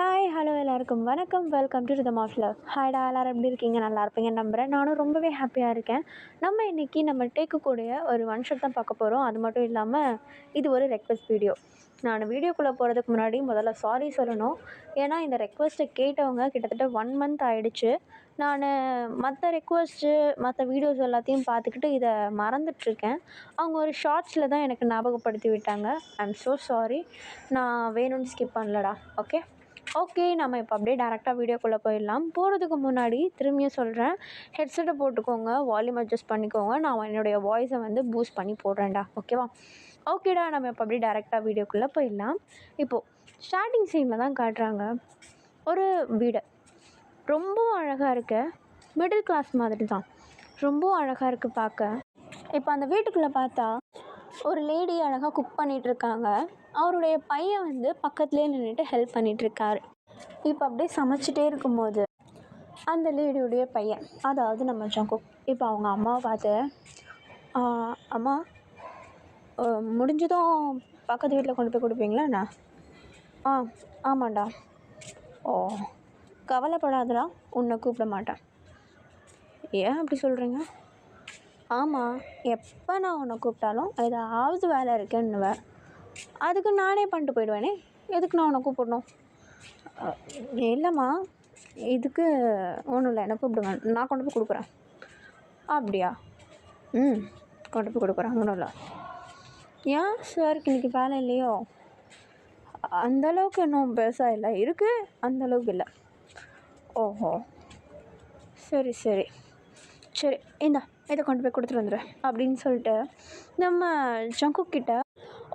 Hi hello எல்லாருக்கும் வணக்கம். Welcome to rhythm of love. ஹாய்டா, எல்லோரும் எப்படி இருக்கீங்க? நல்லா இருப்பீங்க நம்புகிறேன். நானும் ரொம்பவே ஹாப்பியாக இருக்கேன். இன்றைக்கி நம்ம டேக்கக்கூடிய ஒரு ஒன் ஷாட் தான் பார்க்க போகிறோம். அது மட்டும் இல்லாமல் இது ஒரு ரெக்வெஸ்ட் வீடியோ. நான் வீடியோக்குள்ளே போகிறதுக்கு முன்னாடி முதல்ல சாரி சொல்லணும். ஏன்னா இந்த ரெக்வெஸ்ட்டை கேட்டவங்க கிட்டத்தட்ட 1 மந்த் ஆகிடுச்சு. நான் மற்ற ரெக்வெஸ்ட்டு மற்ற வீடியோஸ் எல்லாத்தையும் பார்த்துக்கிட்டு இதை மறந்துட்டுருக்கேன். அவங்க ஒரு ஷார்ட்ஸில் தான் எனக்கு ஞாபகப்படுத்தி விட்டாங்க. I am so sorry. நான் வேணும்னு ஸ்கிப் பண்ணலடா. ஓகே, நம்ம இப்போ அப்படியே டேரெக்டாக வீடியோக்குள்ளே போயிடலாம். போகிறதுக்கு முன்னாடி திரும்பியும் சொல்கிறேன், ஹெட்செட்டை போட்டுக்கோங்க, வால்யூம் அட்ஜஸ்ட் பண்ணிக்கோங்க. நான் என்னுடைய வாய்ஸை பூஸ்ட் பண்ணி போடுறேன்டா. ஓகேவா? ஓகேடா, நம்ம இப்போ அப்படியே டேரெக்டாக வீடியோக்குள்ளே போயிடலாம். இப்போது ஸ்டார்டிங் சீனில் தான் காட்டுறாங்க ஒரு வீடு. ரொம்பவும் அழகாக இருக்குது. மிடில் கிளாஸ் மாதிரி தான், ரொம்பவும் அழகாக இருக்குது பார்க்க. இப்போ அந்த வீட்டுக்குள்ளே பார்த்தா ஒரு லேடி அழகாக குக் பண்ணிகிட்ருக்காங்க. அவருடைய பையன் பக்கத்துலேயே நின்றுட்டு ஹெல்ப் பண்ணிகிட்ருக்காரு. இப்போ அப்படியே சமைச்சிட்டே இருக்கும்போது அந்த லேடியுடைய பையன், அதாவது நம்ம ஜங்குக், இப்போ அவங்க அம்மாவை பார்த்து, அம்மா முடிஞ்சதும் பக்கத்து வீட்டில் கொண்டு போய் கொடுப்பீங்களா என்ன? ஆமாண்டா. ஓ, கவலைப்படாதடா, உன்னை கூப்பிட மாட்டேன். ஏன் அப்படி சொல்கிறீங்க? ஆமாம், எப்போ நான் உன்னை கூப்பிட்டாலும் ஏதாவது வேலை இருக்குன்னுவேன். அதுக்கு நானே பண்ணிட்டு போயிடுவேனே, எதுக்கு நான் உன்னை கூப்பிடணும்? இல்லைம்மா, இதுக்கு ஒன்றும் இல்லை, என்னை கூப்பிடுங்க, நான் கொண்டு போய் கொடுக்குறேன். அப்படியா? கொண்டு போய் கொடுக்குறேன், ஒன்றும் இல்லை. ஏன் சாருக்கு இன்றைக்கி வேலை இல்லையோ? அந்தளவுக்கு இன்னும் பெருசாக இல்லை, இருக்குது, அந்தளவுக்கு இல்லை. ஓஹோ, சரி சரி சரி, இந்தா இதை கொண்டு போய் கொடுத்துட்டு வந்துடுறேன் அப்படின்னு சொல்லிட்டு நம்ம ஜங்குக் கிட்ட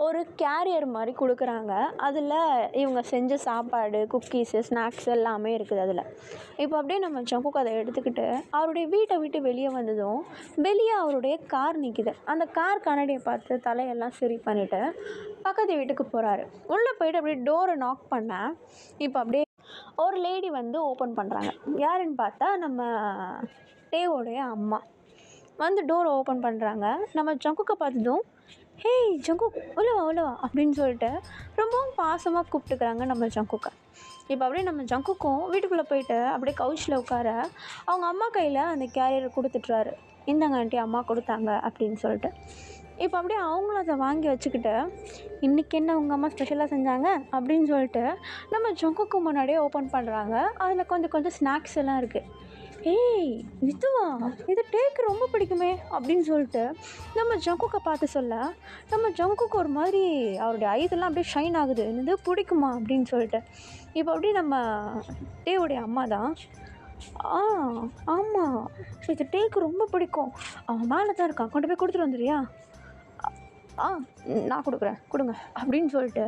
ஒரு கேரியர் மாதிரி கொடுக்குறாங்க. அதில் இவங்க செஞ்ச சாப்பாடு, குக்கீஸு, ஸ்நாக்ஸ் எல்லாமே இருக்குது அதில். இப்போ அப்படியே நம்ம ஜங்குக் அதை எடுத்துக்கிட்டு அவருடைய வீட்டை விட்டு வெளியே வந்ததும் வெளியே அவருடைய கார் நிற்கிது. அந்த கார் கண்ணாடியை பார்த்து தலையெல்லாம் சரி பண்ணிவிட்டு பக்கத்து வீட்டுக்கு போகிறாரு. உள்ளே போய்ட்டு அப்படியே டோரை நாக் பண்ணேன். இப்போ அப்படியே ஒரு லேடி ஓப்பன் பண்ணுறாங்க. யாருன்னு பார்த்தா நம்ம டேவோடைய அம்மா டோரை ஓப்பன் பண்ணுறாங்க. நம்ம ஜங்குக்கை பார்த்ததும், ஹேய் ஜங்குக், உள்ளவா அப்படின்னு சொல்லிட்டு ரொம்பவும் பாசமாக கூப்பிட்டுக்கிறாங்க நம்ம ஜங்குக்கை. இப்போ அப்படியே நம்ம ஜங்குக்கும் வீட்டுக்குள்ளே போயிட்டு அப்படியே கவுச்சில் உட்கார அவங்க அம்மா கையில் அந்த கேரியரை கொடுத்துட்றாரு. இந்தாங்க ஆண்டி, அம்மா கொடுத்தாங்க அப்படின்னு சொல்லிட்டு. இப்போ அப்படியே அவங்களும் அதை வாங்கி வச்சுக்கிட்டு, இன்றைக்கி என்ன உங்கள் அம்மா ஸ்பெஷலாக செஞ்சாங்க அப்படின்னு சொல்லிட்டு நம்ம ஜங்குக்கு முன்னாடியே ஓப்பன் பண்ணுறாங்க. அதில் கொஞ்சம் ஸ்நாக்ஸ் எல்லாம் இருக்குது. ஏய், இதுவா? இது டேக்கு ரொம்ப பிடிக்குமே அப்படின்னு சொல்லிட்டு நம்ம ஜங்குக்கை பார்த்து சொல்ல, நம்ம ஜங்குக்கு ஒரு மாதிரி அவருடைய ஐதெல்லாம் அப்படியே ஷைன் ஆகுது. இது பிடிக்குமா அப்படின்னு சொல்லிட்டு. இப்போ அப்படியே நம்ம டேவுடைய அம்மா தான், ஆமாம், இது டேக்கு ரொம்ப பிடிக்கும், அவன் மேலே தான் இருக்கான், கொண்டு போய் கொடுத்துட்டு வந்துடுறியா? நான் கொடுக்குறேன், கொடுங்க அப்படின்னு சொல்லிட்டு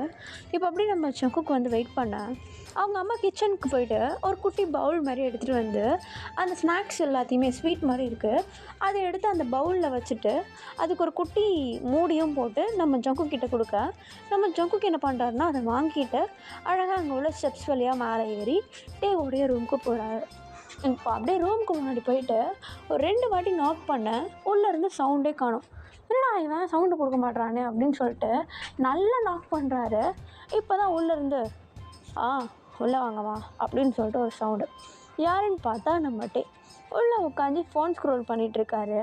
இப்போ அப்படியே நம்ம ஜங்குக்கு வெயிட் பண்ண அவங்க அம்மா கிச்சனுக்கு போயிட்டு ஒரு குட்டி பவுல் மாதிரி எடுத்துகிட்டு அந்த ஸ்நாக்ஸ் எல்லாத்தையுமே ஸ்வீட் மாதிரி இருக்குது, அதை எடுத்து அந்த பவுலில் வச்சுட்டு அதுக்கு ஒரு குட்டி மூடியும் போட்டு நம்ம ஜங்குக் கிட்ட கொடுக்க, நம்ம ஜங்குக் என்ன பண்ணுறாருன்னா அதை வாங்கிட்டு அழகாக அங்கே உள்ள ஸ்டெப்ஸ் வழியாக மேலே ஏறி டேவோடைய ரூமுக்கு போகிறாரு. இப்போ அப்படியே ரூமுக்கு முன்னாடி போயிட்டு ஒரு 2 வாட்டி நாக் பண்ண, உள்ளேருந்து சவுண்டே காணும். என்னடா இவன் சவுண்டு கொடுக்க மாட்றானே அப்படின்னு சொல்லிட்டு நல்லா நாக் பண்ணுறாரு. இப்போ தான் உள்ளேருந்து உள்ளே வாங்கம்மா அப்படின்னு சொல்லிட்டு ஒரு சவுண்டு. யாருன்னு பார்த்தா நம்ம டே உள்ளே உட்காந்து ஃபோன் ஸ்க்ரோல் பண்ணிகிட்ருக்காரு.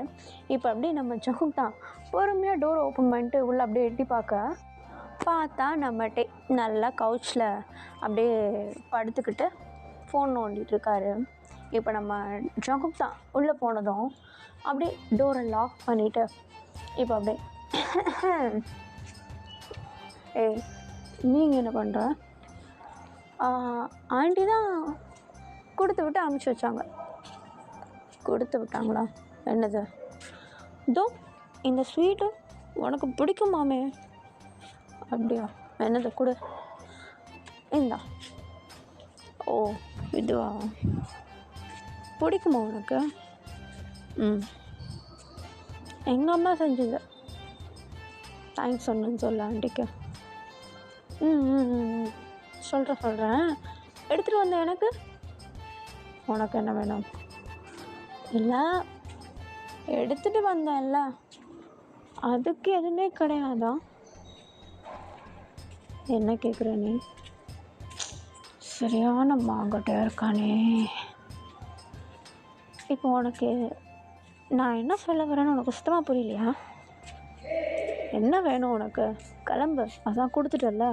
இப்போ அப்படியே நம்ம ஜங்குக் தான் பொறுமையாக டோர் ஓப்பன் பண்ணிட்டு உள்ளே அப்படியே எட்டி பார்த்தா நம்ம டே நல்லா கவுச்சில் அப்படியே படுத்துக்கிட்டு ஃபோன் நோண்டிகிட்ருக்காரு. இப்போ நம்ம ஜங்குக் தான் உள்ளே போனதும் அப்படியே டோரை லாக் பண்ணிவிட்டு இப்போ அப்படியே ஏய், நீங்கள் என்ன பண்ணுற? ஆண்டி தான் கொடுத்து விட்டு அனுப்பிச்சி வச்சாங்க. கொடுத்து விட்டாங்களா? என்னது? இதோ இந்த ஸ்வீட்டு உனக்கு பிடிக்குமாமே. அப்படியா? என்னது கொடு, இந்தா. ஓ, இதுவா? பிடிக்குமா உனக்கு? எங்கள் அம்மா செஞ்சது, தேங்க்ஸ் சொன்னேன்னு சொல்ல ஆண்டிக்கு. சொல்கிறேன், எடுத்துகிட்டு வந்தேன். எனக்கு உனக்கு என்ன வேணும்? இல்லை, எடுத்துகிட்டு வந்தேன்ல, அதுக்கு எதுவுமே கிடையாதா? என்ன கேட்குற நீ? சரியான மாங்கொட்டையாக இருக்கானே. இப்போ உனக்கு நான் என்ன சொல்ல வரேன்னு உனக்கு சுத்தமாக புரியலையா? என்ன வேணும் உனக்கு? கிளம்பு, அதான் கொடுத்துட்டல.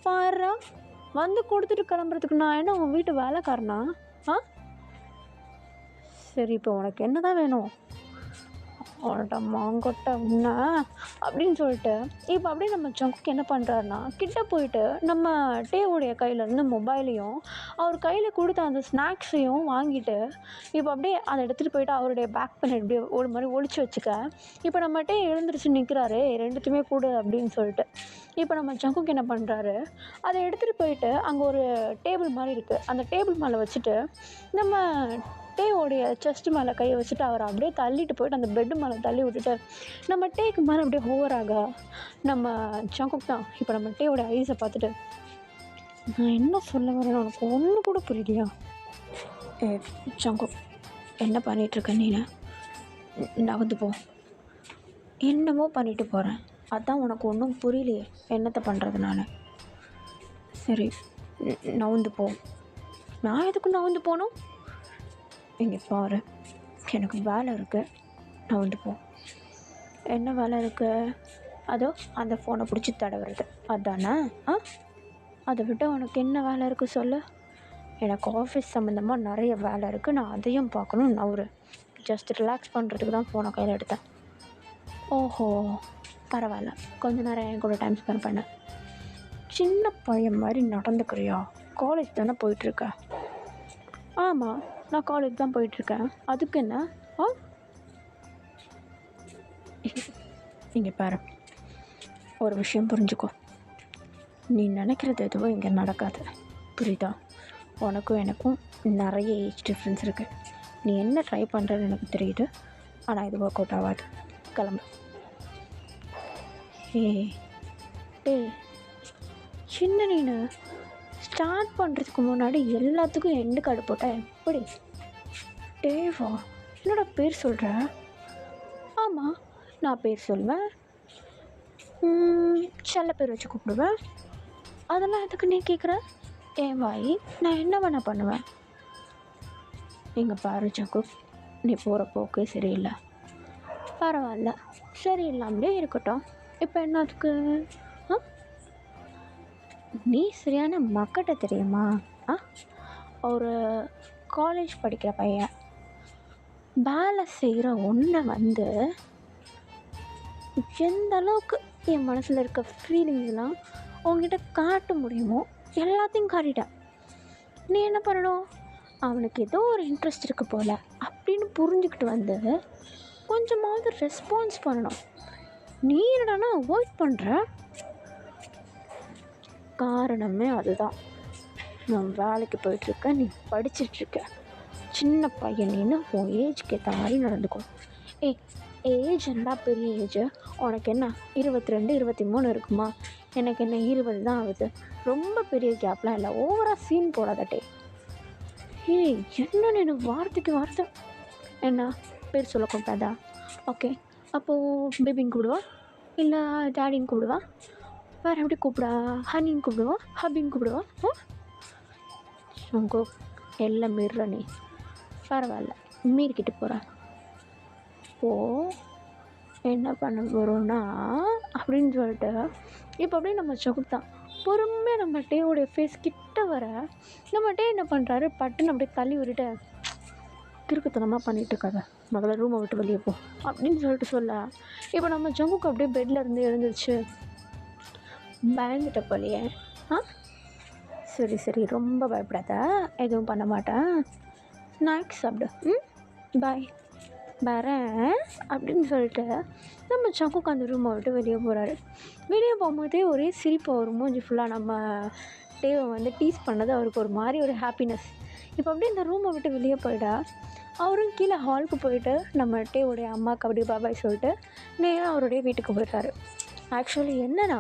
பாருடா, வந்து கொடுத்துட்டு கிளம்புறதுக்கு நான் என்ன உன் வீட்டு வேலைக்காரனா? ஆ சரி, இப்போ உனக்கு என்ன தான் வேணும்? அவன்கிட்ட மாங்கொட்டை உன்ன அப்படின்னு சொல்லிட்டு இப்போ அப்படியே நம்ம ஜங்குக்கு என்ன பண்ணுறாருனா, கிட்ட போயிட்டு நம்ம டேவுடைய கையிலேருந்து மொபைலையும் அவர் கையில் கொடுத்த அந்த ஸ்நாக்ஸையும் வாங்கிட்டு இப்போ அப்படியே அதை எடுத்துகிட்டு போயிட்டு அவருடைய பேக் பண்ண இப்படியே ஒரு மாதிரி ஒளிச்சு வச்சுக்க. இப்போ நம்ம டே எழுந்திரிச்சு நிற்கிறாரு, ரெண்டுத்தையுமே கொடு அப்படின்னு சொல்லிட்டு. இப்போ நம்ம ஜங்குக்கு என்ன பண்ணுறாரு, அதை எடுத்துகிட்டு போயிட்டு அங்கே ஒரு டேபிள் மாதிரி இருக்குது, அந்த டேபிள் மேலே வச்சுட்டு நம்ம டேவோடைய செஸ்ட் மேலே கையை வச்சுட்டு அவரை அப்படியே தள்ளிட்டு போயிட்டு அந்த பெட்டு மேலே தள்ளி விட்டுட்டு நம்ம டேக்கு மேலே அப்படியே ஓவராக நம்ம ஜங்குக் தான் இப்போ நம்ம டேவோட ஐஸை பார்த்துட்டு, நான் என்ன சொல்ல வரேன்னு உனக்கு ஒன்று கூட புரியலையா? ஏ ஜங்குக், என்ன பண்ணிகிட்ருக்க நீ? நகர்ந்து போ. என்னமோ பண்ணிட்டு போகிறேன், அதான் உனக்கு ஒன்றும் புரியலையே என்னத்தை பண்ணுறது நான். சரி, நவுந்து போ. நான் எதுக்கு நவுந்து போகணும்? இங்கே பாரு, எனக்கு வேலை இருக்குது, நான் வந்து போ. என்ன வேலை இருக்குது? அதோ அந்த ஃபோனை பிடிச்சி தடவுறது அதானே? அதை விட்டு உனக்கு என்ன வேலை இருக்குது சொல்லு. எனக்கு ஆஃபீஸ் சம்மந்தமாக நிறைய வேலை இருக்குது, நான் அதையும் பார்க்கணும். நவுறு. ஜஸ்ட் ரிலாக்ஸ் பண்ணுறதுக்கு தான் ஃபோனை கையில் எடுத்தேன். ஓஹோ, பரவாயில்ல, கொஞ்ச நேரம் என் கூட டைம் ஸ்பெண்ட் பண்ண. சின்ன பையன் மாதிரி நடந்துக்கிறியா? காலேஜ் தானே போயிட்டுருக்க? ஆமாம், நான் காலேஜ் தான் போயிட்டுருக்கேன், அதுக்கு என்ன? இங்கே பாரு, ஒரு விஷயம் புரிஞ்சுக்கோ. நீ நினைக்கிறது எதுவும் இங்கே நடக்காது, புரியுதா? உனக்கும் எனக்கும் நிறைய ஏஜ் டிஃப்ரென்ஸ் இருக்குது. நீ என்ன ட்ரை பண்ணுறன்னு எனக்கு தெரியுது, ஆனால் இது ஒர்க் அவுட் ஆகாது. கிளம்பு. டே சின்ன, நீனு ஸ்டார்ட் பண்ணுறதுக்கு முன்னாடி எல்லாத்துக்கும் எண்டு கார்டு போட்டேன் எப்படி? டேவா, என்னோட பேர் சொல்கிற? ஆமாம், நான் பேர் சொல்லுவேன், செல்ல பேர் வச்சு கூப்பிடுவேன். அதெல்லாம் எதுக்கு நீ கேட்குற? என் வாய், நான் என்ன வேணா பண்ணுவேன். இங்கே பாரு ஜக்கு, நீ போகிற போக்கு சரியில்லை. பரவாயில்ல, சரியில்லாமலே இருக்கட்டும். இப்போ என்னத்துக்கு? நீ சரியான மக்கட்ட தெரியுமா? ஒரு காலேஜ் படிக்கிற பையன் வேலை செய்கிற ஒன்றை வந்து எந்த அளவுக்கு என் மனசில் இருக்க ஃபீலிங்ஸ்லாம் உங்ககிட்ட காட்ட முடியுமோ எல்லாத்தையும் காட்டிட்டேன். நீ என்ன பண்ணணும்? அவனுக்கு ஏதோ ஒரு இன்ட்ரெஸ்ட் இருக்குது போல் அப்படின்னு புரிஞ்சுக்கிட்டு வந்து கொஞ்சமாவது ரெஸ்பான்ஸ் பண்ணணும். நீ என்னடானா அவாய்ட் பண்ணுற? காரணமே அதுதான். நான் வேலைக்கு போயிட்டுருக்கேன், நீ படிச்சிட்ருக்க. சின்ன பையன் நீன்னு உன் ஏஜ்க்கு ஏற்ற மாதிரி நடந்துக்கும். ஏஜ் என்ன பெரிய ஏஜ்? உனக்கு என்ன 22 23 இருக்குமா? எனக்கு என்ன 20 தான் ஆகுது. ரொம்ப பெரிய கேப்லாம் இல்லை, ஓவராக சீன் போடாதட்டே. என்ன எனக்கு வார்த்தைக்கு வார்த்தை என்ன பேர் சொல்ல கூடாதா? ஓகே, அப்போது பேபின்னு கூப்பிடுவா, இல்லை டேடின்னு கூப்பிடுவா, வேறு எப்படி கூப்பிடா? ஹனின்னு கூப்பிடுவா, ஹபின்னு கூப்பிடுவா? உங்க எல்லாம் மீறுற நீ. பரவாயில்ல, மீறிக்கிட்டு போகிறேன். ஓ, என்ன பண்ண போகிறோன்னா அப்படின்னு சொல்லிட்டு இப்போ அப்படியே நம்ம சொகுத்தான் பொறுமையாக நம்ம டேவோடைய ஃபேஸ் கிட்ட வர நம்ம டே என்ன பண்ணுறாரு, பட்டுன்னு அப்படியே தள்ளி விட்டுட்டு, கிறுக்குத்தனமாக பண்ணிகிட்டு இருக்காத, முதல்ல ரூமை விட்டு வெளியே போ அப்படின்னு சொல்லிட்டு சொல்ல, இப்போ நம்ம ஜங்குக்கு அப்படியே பெட்டில் இருந்து எழுந்துருச்சு. பயந்துட்ட போலையே. சரி சரி, ரொம்ப பயப்படாத, எதுவும் பண்ண மாட்டேன், ஸ்நாக்ஸ் சாப்பிடு, பாய், வரேன் அப்படின்னு சொல்லிட்டு நம்ம ஜங்குக்கு அந்த ரூமை விட்டு வெளியே போகிறாரு. வெளியே போகும்போதே ஒரே சிரிப்பு வரும் மூஞ்சி ஃபுல்லாக. நம்ம டேவை வந்து டீஸ் பண்ணது அவருக்கு ஒரு மாதிரி ஒரு ஹாப்பினஸ். இப்போ அப்படியே இந்த ரூமை விட்டு வெளியே போயிட்டா அவரும் கீழே ஹாலுக்கு போயிட்டு நம்ம டேவுடைய அம்மாவுக்கு அப்படியே பாபாய் சொல்லிட்டு நேராக அவருடைய வீட்டுக்கு போயிட்டாரு. ஆக்சுவலி என்னென்னா,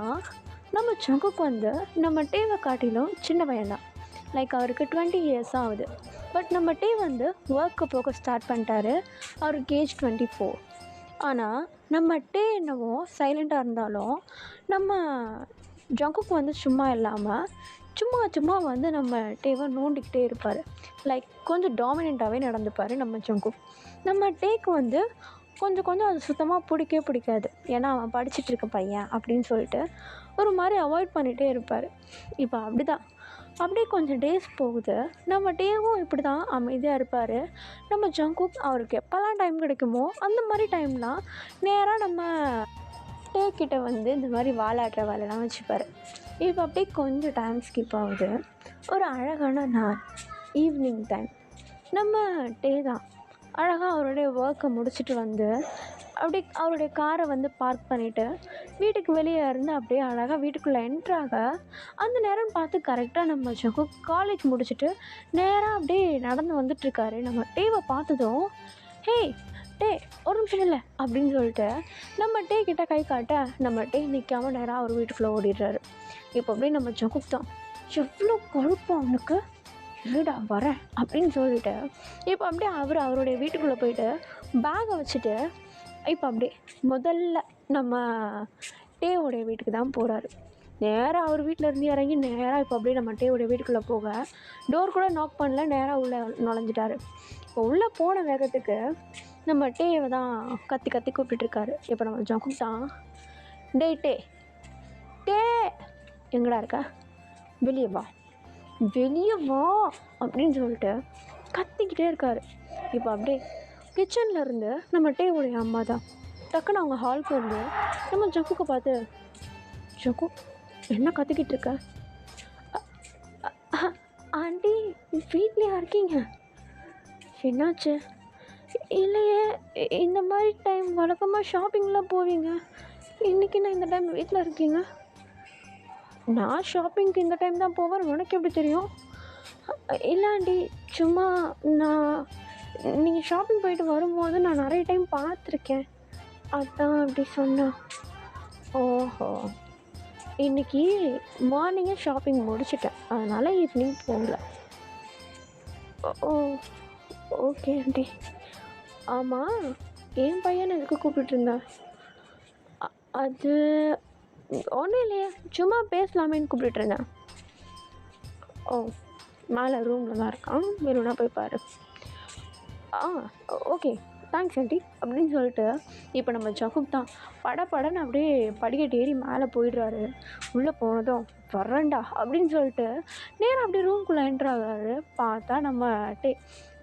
நம்ம ஜங்குக்கு வந்து நம்ம டேவை காட்டிலும் சின்ன பையன்தான். லைக் அவருக்கு 20 years ஆகுது. பட் நம்ம டே வந்து ஒர்க்கை போக ஸ்டார்ட் பண்ணிட்டாரு. அவருக்கு ஏஜ் 24. ஆனால் நம்ம டே என்னவோ சைலண்ட்டாக இருந்தாலும் நம்ம ஜங்குக்கு வந்து சும்மா இல்லாமல் சும்மா சும்மா வந்து நம்ம டேவை நோண்டிக்கிட்டே இருப்பார். லைக் கொஞ்சம் டாமினண்ட்டாகவே நடந்துப்பார் நம்ம ஜங்குக். நம்ம டேக்கு வந்து கொஞ்சம் கொஞ்சம் அது சுத்தமாக பிடிக்கவே பிடிக்காது. ஏன்னா அவன் படிச்சுட்ருக்க பையன் அப்படின்னு சொல்லிட்டு ஒரு மாதிரி அவாய்ட் பண்ணிகிட்டே இருப்பார். இப்போ அப்படி தான் அப்படியே கொஞ்சம் டேஸ் போகுது. நம்ம டேவும் இப்படி தான் அமைதியாக இருப்பார். நம்ம ஜங்குக் அவருக்கு எப்போல்லாம் டைம் கிடைக்குமோ அந்த மாதிரி டைம்லாம் நேராக நம்ம டே கிட்ட வந்து இந்த மாதிரி வாலாட்டுற வேலைலாம் வச்சுப்பார். இப்போ அப்படியே கொஞ்சம் டைம் ஸ்கிப் ஆகுது. ஒரு அழகான நாள், ஈவினிங் டைம். நம்ம டே தான் அழகாக அவருடைய ஒர்க்கை முடிச்சுட்டு வந்து அப்படியே அவருடைய காரை வந்து பார்க் பண்ணிவிட்டு வீட்டுக்கு வெளியே இருந்து அப்படியே அழகாக வீட்டுக்குள்ளே என்ட்ராக அந்த நேரம் பார்த்து கரெக்டாக நம்ம ஜங்குக் காலேஜ் முடிச்சுட்டு நேராக அப்படியே நடந்து வந்துட்டுருக்காரு. நம்ம டேவை பார்த்ததும், ஹே டே ஒரு நிமிஷம் இல்லை அப்படின்னு சொல்லிட்டு நம்ம டே கிட்ட கை காட்ட நம்ம டே நிற்காம நேராக அவர் வீட்டுக்குள்ளே ஓடிடுறாரு. இப்போ அப்படியே நம்ம ஜங்குக் தான், எவ்வளோ குழப்பம் அவனுக்கு, இருடா வரேன் அப்படின்னு சொல்லிட்டு இப்போ அப்படியே அவருடைய வீட்டுக்குள்ளே போயிட்டு பேகை வச்சுட்டு இப்போ அப்படியே முதல்ல நம்ம டேவோடைய வீட்டுக்கு தான் போகிறாரு. நேராக அவர் வீட்டில் இருந்து இறங்கி நேராக இப்போ அப்படியே நம்ம டேவோடைய வீட்டுக்குள்ளே போக டோர் கூட நாக் பண்ணல, நேராக உள்ளே நுழைஞ்சிட்டாரு. இப்போ உள்ளே போன வேகத்துக்கு நம்ம டேவை தான் கத்தி கத்தி கூப்பிட்டுருக்காரு. இப்போ நம்ம ஜங்குக் தான், டே டே டே எங்கடா இருக்கா, வெளியே வா வெளியே வா அப்படின்னு சொல்லிட்டு கத்திக்கிட்டே இருக்காரு. இப்போ அப்படியே கிச்சனில் இருந்து நம்ம டேவுடைய அம்மா தான் டக்குன்னு அவங்க ஹாலுக்கு வந்து நம்ம ஜங்குக்கை பார்த்து, ஜங்கு என்ன கத்திக்கிட்டு இருக்க, ஆண்டி வீட்லேயா இருக்கீங்க, என்னாச்சு, இல்லையே இந்த மாதிரி டைம் வழக்கமாக ஷாப்பிங்லாம் போவீங்க, இன்றைக்கி நான் இந்த டைம் வீட்டில் இருக்கீங்க. நான் ஷாப்பிங்க்கு இந்த டைம் தான் போவேன், உனக்கு எப்படி தெரியும்? இல்லை ஆண்டி, சும்மா நான் நீங்கள் ஷாப்பிங் போயிட்டு வரும்போது நான் நிறைய டைம் பார்த்துருக்கேன், அதான் அப்படி சொன்னேன். ஓஹோ, இன்றைக்கி மார்னிங்கே ஷாப்பிங் முடிச்சிட்டேன், அதனால் ஈவினிங் போகல. ஓ ஓகே ஆண்டி. ஆமாம், என் பையனை எதுக்கு கூப்பிட்டுருந்தேன்? அது ஒன்றும் இல்லையே, சும்மா பேசலாமேன்னு கூப்பிட்டுருந்தேன். ஓ, மேலே ரூமில் தான் இருக்கான், வேணும்னா போய் பாரு. ஓகே தேங்க்ஸ் ஆண்டி அப்படின்னு சொல்லிட்டு இப்போ நம்ம ஜங்குக் தான் படன்னு அப்படியே படிக்கட்டு ஏறி மேலே போயிடுறாரு. உள்ளே போனதும் வரேன்டா அப்படின்னு சொல்லிட்டு நேராக அப்படியே ரூம்குள்ளே என்ட்ராகிறாரு. பார்த்தா நம்ம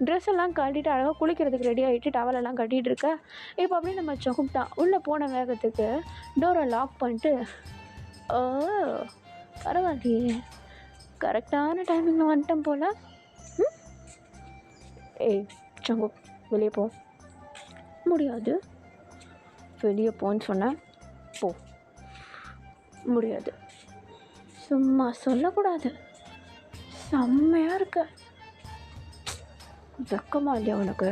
ட்ரெஸ் எல்லாம் கட்டிட்டு அழகாக குளிக்கிறதுக்கு ரெடி ஆகிட்டு டவலெல்லாம் கட்டிகிட்டு இருக்க. இப்போ அப்படியே நம்ம ஜங்குக் தான் உள்ளே போன வேகத்துக்கு டோரை லாக் பண்ணிட்டு, ஓ பரவாயில்லையே, கரெக்டான டைமிங்கில் வந்துட்டேன் போல். ஏய் ஜங்குக், வெளியே போ. முடியாது. வெளியே போன்னு சொன்னேன், போ. முடியாது. சும்மா சொல்லக்கூடாது, செம்மையாக இருக்க, வெக்கமா இல்லையா உனக்கு?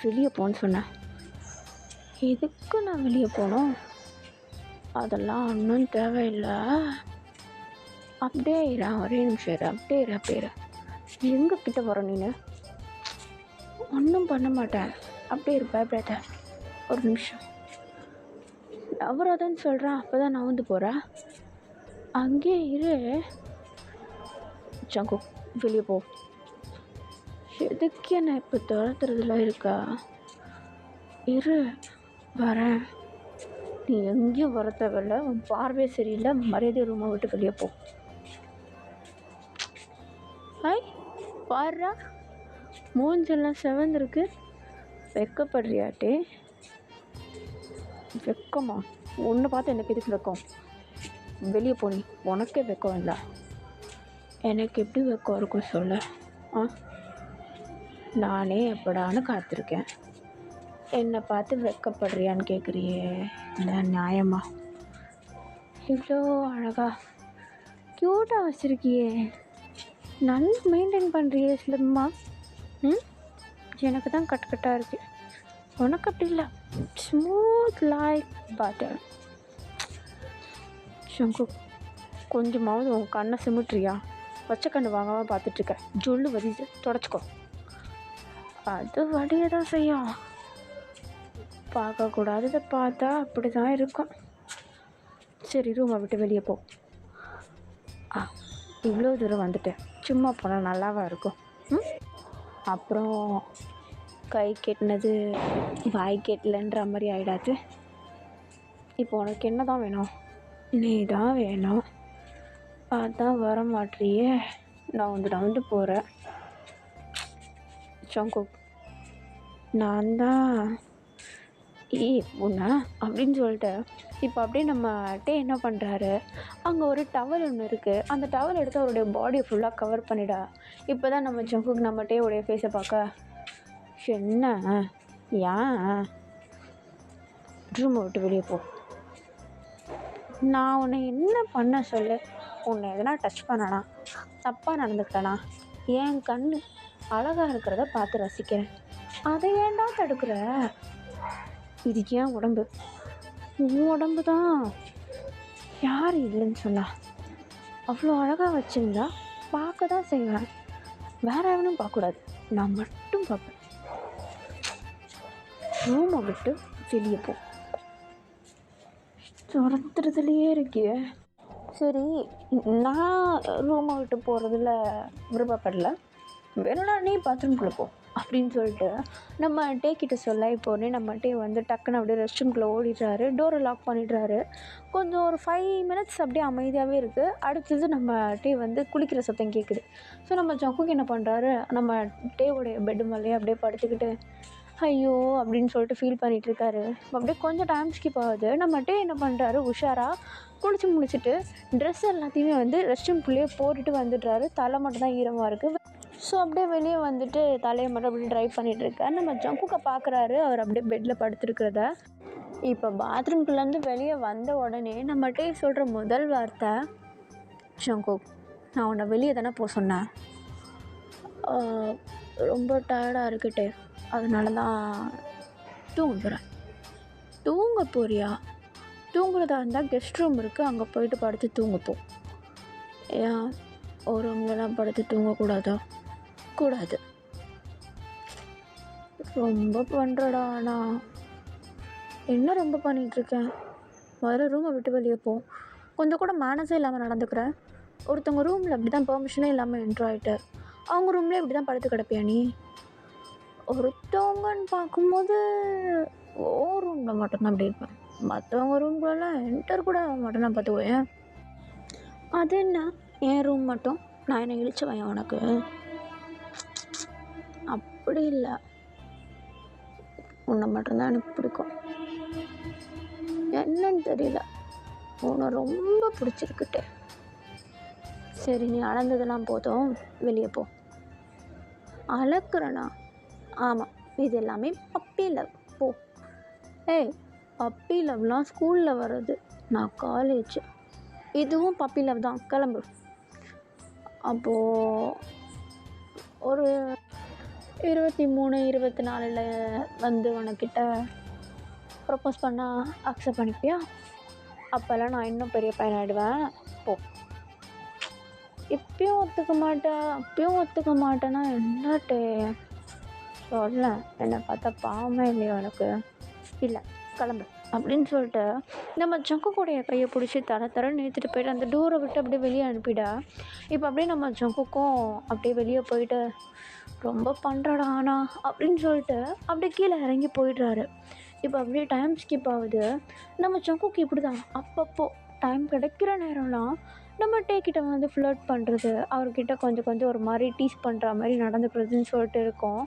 வெளியே போன்னு சொன்னேன், எதுக்கு நான் வெளியே போகணும்? அதெல்லாம் ஒன்றும் தேவையில்லை. அப்படியே இரு, ஒரே நிமிஷம் இரு, அப்படியே இரு. எங்கே கிட்ட வர நீனு? ஒன்றும் பண்ண மாட்டேன், அப்படியே இரு, பயப்படாத. ஒரு நிமிஷம், அவராதான்னு சொல்கிறேன், அப்போ தான் நான் வந்து போகிறேன். அங்கே இரு. ஜங்குக், வெளியே போ. எதுக்கு என்ன இப்போ துரத்துறதுல இருக்கா? இரு, வரேன். நீ எங்கேயும் வர தேவையில்ல, உன் பார்வையே சரியில்லை, மரியாதை ரூமை விட்டு வெளியே போ. ஹாய், பாருடா, மூஞ்செல்லாம் செவந்திருக்கு, வெக்கப்படுறியாட்டே? வெக்கமா? ஒன்று பார்த்து எனக்கு எதுக்கு வெக்கம்? வெளியே போனி, உனக்கே வெக்கம் இல்லை, எனக்கு எப்படி வெக்கம் இருக்கும் சொல்ல? நானே எப்படான்னு காத்திருக்கேன், என்னை பார்த்து வெக்கப்படுறியான்னு கேட்குறியே, இதான் நியாயமா? இவ்வளோ அழகா க்யூட்டாக வச்சுருக்கியே, நல்லா மெயின்டைன் பண்ணுறியே ஸ்லிம்மா. எனக்கு தான் கட்டாக இருக்குது, உனக்கு அப்படி இல்லை, ஸ்மூத் லைக் பட்டர். ஜங்குக், கொஞ்சமாவது உன் கண்ணை சிமிட்ரியா? வச்ச கண்ணு வாங்காமல் பார்த்துட்ருக்க, ஜொல்லு வதிச்சு தொடச்சிக்கோ. அது வடிய தான் செய்யும், பார்க்கக்கூடாததை பார்த்தா அப்படி தான் இருக்கும். சரி, ரூமை விட்டு வெளியே போ. இவ்வளோ தூரம் வந்துட்டேன், சும்மா போனால் நல்லாவா இருக்கும்? ம் அப்புறம் கை கெட்டினது வாய் கெட்டலன்ற மாதிரி ஆகிடாது. இப்போ உனக்கு என்ன தான் வேணும்? நீ தான் வேணும். அதான் வர மாட்டியே. நான் போகிறேன். ஜங்குக், நான் தான் உன்ன அப்படின்னு சொல்லிட்டு இப்போ அப்படியே நம்ம டே என்ன பண்ணுறாரு, அங்கே ஒரு டவல் ஒன்று இருக்குது, அந்த டவல் எடுத்து அவருடைய பாடியை ஃபுல்லாக கவர் பண்ணிடா. இப்போ தான் நம்ம ஜங்குக் நம்ம டேவுடைய ஃபேஸை பார்க்க, என்ன ஏன் ரூமை விட்டு வெளியே போ. நான் உன்னை என்ன பண்ண சொல்லு? உன்னை எதனா டச் பண்ணனா, தப்பாக நடந்துக்கிட்டனா? என் கண் அழகாக இருக்கிறத பார்த்து ரசிக்கிறேன், அதை ஏன்டா தடுக்கிற? இது ஏன் உடம்பு, உன் உடம்பு தான். யார் இல்லைன்னு சொன்னா? அவ்வளோ அழகாக வச்சுருந்தா பார்க்க தான் செய்வேன், வேற எவனும் பார்க்கக்கூடாது, நான் மட்டும் பார்ப்பேன். ரூமை விட்டு வெளியே போ. துரத்துறதுலையே இருக்கிய. சரி, நான் ரூமை விட்டு போகிறதுல விருப்பப்படல, வேணும்னா நீ பாத்ரூம்குள்ளே போ அப்படின்னு சொல்லிட்டு நம்ம டே கிட்ட சொல்ல, இப்போ உடனே நம்ம டே வந்து டக்குன்னு அப்படியே ரெஸ்ட் ரூம்குள்ளே ஓடிடுறாரு, டோரை லாக் பண்ணிடுறாரு. கொஞ்சம் ஒரு 5 மினிட்ஸ் அப்படியே அமைதியாகவே இருக்குது. அடுத்தது நம்ம டே வந்து குளிக்கிற சத்தம் கேட்குது. ஸோ நம்ம ஜங்குக் என்ன பண்ணுறாரு, நம்ம டேவோடைய பெட்டு மேலேயே அப்படியே படுத்துக்கிட்டு ஐயோ அப்படின்னு சொல்லிட்டு ஃபீல் பண்ணிகிட்டு இருக்காரு. அப்படியே கொஞ்சம் டைம் ஸ்கிப் ஆகுது. நம்ம டே என்ன பண்ணுறாரு, உஷாராக குளிச்சு முடிச்சுட்டு ட்ரெஸ் எல்லாத்தையுமே வந்து ரெஸ்ட் ரூம்குள்ளேயே போட்டுட்டு வந்துடுறாரு. தலை மட்டும் தான் ஈரமாக இருக்குது. ஸோ அப்படியே வெளியே வந்துட்டு தலையை மட்டும் அப்படியே ட்ரைவ் பண்ணிகிட்ருக்காரு. நம்ம ஜங்குக்கை பார்க்குறாரு, அவர் அப்படியே பெட்டில் படுத்துருக்கிறத. இப்போ பாத்ரூம்குள்ளேருந்து வெளியே வந்த உடனே நம்ம டே சொல்கிற முதல் வார்த்தை, ஜங்குக், நான் உன்னை வெளியே தானே போக சொன்னேன், ரொம்ப டயர்டாக இருக்குட்டே, அதனால தான் தூங்க போகிறேன். தூங்க போறியா? தூங்குறதா இருந்தால் கெஸ்ட் ரூம் இருக்குது, அங்கே போயிட்டு படுத்து தூங்கப்போ. ஏன் ஒரு ரூம்லலாம் படுத்து தூங்கக்கூடாதா? கூடாது. ரொம்ப பண்ணுறடா. நான் என்ன ரொம்ப பண்ணிகிட்ருக்கேன்? முதல்ல ரூமை விட்டு வெளியே போ. கொஞ்சம் கூட மேனஸே இல்லாமல் நடந்துக்கிறேன். ஒருத்தவங்க ரூமில் இப்படி தான் பெர்மிஷனே இல்லாமல் என்ட்ரு ஆகிட்டு அவங்க ரூம்லேயே இப்படி தான் படுத்து கிடப்பியா நீ? ஒருத்தவங்கன்னு பார்க்கும்போது ஓ ரூமில் மட்டும்தான் அப்படி இருப்பேன், மற்றவங்க ரூம்குள்ளெல்லாம் என்டர் கூட ஆக மாட்டேன். நான் பார்த்துக்குவேன். அது என்ன என் ரூம் மட்டும் நான் என்ன இழிச்சவன் உனக்கு? அப்படி இல்லை, உன்னை மட்டும்தான் எனக்கு பிடிக்கும். என்னன்னு தெரியல, உன்னை ரொம்ப பிடிச்சிருக்குட்டே. சரி, நீ அளந்ததெல்லாம் போதும், வெளியே போ. அளக்குறேண்ணா? ஆமாம், இது எல்லாமே பப்பி லவ். போ. ஏய், பப்பி லவ்லாம் ஸ்கூலில் வர்றது, நான் காலேஜ். இதுவும் பப்பி லவ் தான், கிளம்பு. அப்போது ஒரு 23, 24 வந்து உனக்கிட்ட ப்ரப்போஸ் பண்ணால் அக்செப்ட் பண்ணிப்பியா? அப்போல்லாம் நான் இன்னும் பெரிய பையனாகிடுவேன். போ. இப்பயும் ஒத்துக்க மாட்டேன், அப்பயும் ஒத்துக்க மாட்டேன்னா என்னட்டே சொல்ல? என்னை பார்த்தா பாவமே இல்லையா உனக்கு? இல்லை, கிளம்பு அப்படின்னு சொல்லிட்டு நம்ம ஜங்குக்குடைய கையை பிடிச்சி தரன்னு ஏற்றிட்டு போயிட்டு அந்த டோரை விட்டு அப்படியே வெளியே அனுப்பிடா. இப்போ அப்படியே நம்ம ஜங்குக்கும் அப்படியே வெளியே போயிட்டு ரொம்ப பண்ணுறடா ஆனால் அப்படின்னு சொல்லிட்டு அப்படியே கீழே இறங்கி போயிடுறாரு. இப்போ அப்படியே டைம் ஸ்கிப் ஆகுது. நம்ம ஜங்குக்கு இப்படி தான் அப்பப்போ டைம் கிடைக்கிற நேரம்லாம் நம்ம டே கிட்ட வந்து ஃப்ளர்ட் பண்ணுறது, அவர்கிட்ட கொஞ்சம் ஒரு மாதிரி டீஸ் பண்ணுற மாதிரி நடந்துக்கிறதுன்னு சொல்லிட்டு இருக்கோம்.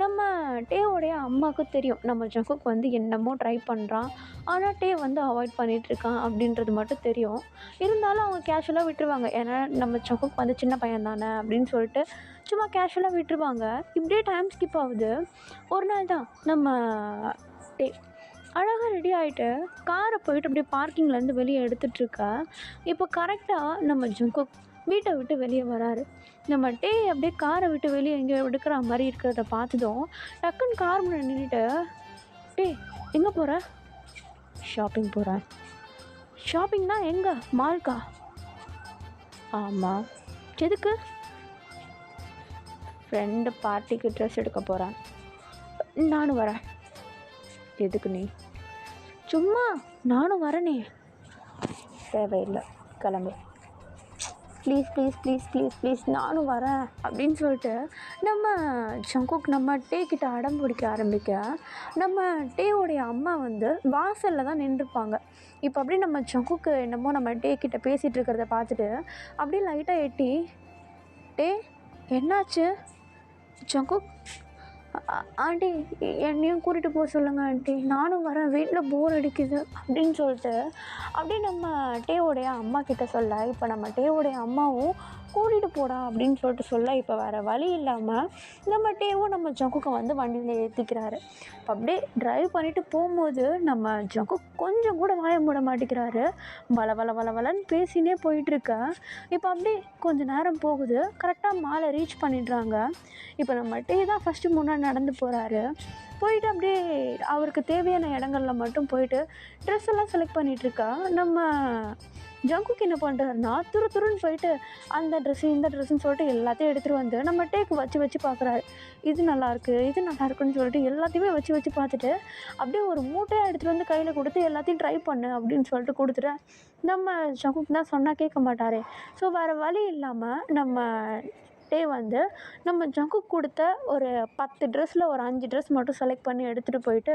நம்ம டேவோடைய அம்மாவுக்கு தெரியும் நம்ம ஜங்குக் வந்து என்னமோ ட்ரை பண்ணுறான், ஆனால் டே வந்து அவாய்ட் பண்ணிகிட்ருக்கான் அப்படின்றது மட்டும் தெரியும். இருந்தாலும் அவங்க கேஷுவலாக விட்டுருவாங்க, ஏன்னா நம்ம ஜங்குக் வந்து சின்ன பையன் தானே அப்படின்னு சொல்லிட்டு சும்மா கேஷுவலாக விட்டுருவாங்க. இப்படியே டைம் ஸ்கிப் ஆகுது. ஒரு நாள் தான் நம்ம டே அழகாக ரெடி ஆகிட்டு காரை போயிட்டு அப்படியே பார்க்கிங்லேருந்து வெளியே எடுத்துகிட்ருக்கா. இப்போ கரெக்டாக நம்ம ஜங்குக் வீட்டை விட்டு வெளியே வராரு. நம்ம டே அப்படியே காரை விட்டு வெளியே எங்கேயோ எடுக்கிற மாதிரி இருக்கிறத பார்த்ததும் டக்குன்னு கார் முன்னாடி நின்றுட்டு, டே எங்கே போகிற? ஷாப்பிங் போகிறேன். ஷாப்பிங்னா எங்கே? மால்க்கா? ஆமாம். எதுக்கு? ஃப்ரெண்டு பார்ட்டிக்கு ட்ரெஸ் எடுக்க போகிறேன். நானும் வரேன். எதுக்கு நீ? சும்மா நானும் வரனே. தேவையில்லை, கிளம்பு. Please please please please please நானும் வரேன் அப்படின்னு சொல்லிட்டு நம்ம ஜங்குக் நம்ம டே கிட்ட அடம் பிடிக்க ஆரம்பிக்க நம்ம டேவோடைய அம்மா வந்து வாசலில் தான் நின்றுருப்பாங்க. இப்போ அப்படியே நம்ம ஜங்குக்கு என்னமோ நம்ம டே கிட்ட பேசிகிட்டு இருக்கிறத பார்த்துட்டு அப்படியே லைட்டாக எட்டி, டே என்னாச்சு ஜங்குக், ஆண்டி என்னையும் கூட்டிகிட்டு போக சொல்லுங்கள் ஆண்டி, நானும் வரேன், வீட்டில் போர் அடிக்குது அப்படின்னு சொல்லிட்டு அப்படியே நம்ம டேவோடைய அம்மா கிட்ட சொல்ல, இப்போ நம்ம டேவோடைய அம்மாவும் கூட்டிகிட்டு போடா அப்படின்னு சொல்லிட்டு சொல்ல, இப்போ வேறு வழி இல்லாமல் நம்ம டேவும் நம்ம ஜங்குக்கை வந்து வண்டியில் ஏற்றிக்கிறாரு. இப்போ அப்படியே ட்ரைவ் பண்ணிவிட்டு போகும்போது நம்ம ஜங்குக் கொஞ்சம் கூட வாய மூட மாட்டேங்கிறாரு. வளன்னு பேசினே போயிட்டுருக்க. இப்போ அப்படியே கொஞ்சம் நேரம் போகுது, கரெக்டாக மாலை ரீச் பண்ணிடுறாங்க. இப்போ நம்ம டே தான் ஃபஸ்ட்டு முன்னாடி நடந்து போகிறாரு. போயிட்டு அப்படியே அவருக்கு தேவையான இடங்கள்ல மட்டும் போயிட்டு ட்ரெஸ் எல்லாம் செலக்ட் பண்ணிகிட்ருக்கா. நம்ம ஜங்குக் என்ன பண்ணுறாருன்னா துருன்னு போயிட்டு அந்த ட்ரெஸ்ஸு இந்த ட்ரெஸ்ஸுன்னு சொல்லிட்டு எல்லாத்தையும் எடுத்துகிட்டு வந்து நம்ம டேக்கு வச்சு பார்க்குறாரு. இது நல்லாயிருக்குன்னு சொல்லிட்டு எல்லாத்தையுமே வச்சு பார்த்துட்டு அப்படியே ஒரு மூட்டையாக எடுத்துகிட்டு வந்து கையில் கொடுத்து எல்லாத்தையும் ட்ரை பண்ணு அப்படின்னு சொல்லிட்டு கொடுத்துட்டு, நம்ம ஜங்குக் தான் சொன்னால் கேட்க மாட்டாரே. ஸோ வேறு வழி இல்லாமல் நம்ம டே வந்து நம்ம ஜங்குக் கொடுத்த ஒரு 10 ட்ரெஸ்ஸில் ஒரு 5 ட்ரெஸ் மட்டும் செலக்ட் பண்ணி எடுத்துகிட்டு போயிட்டு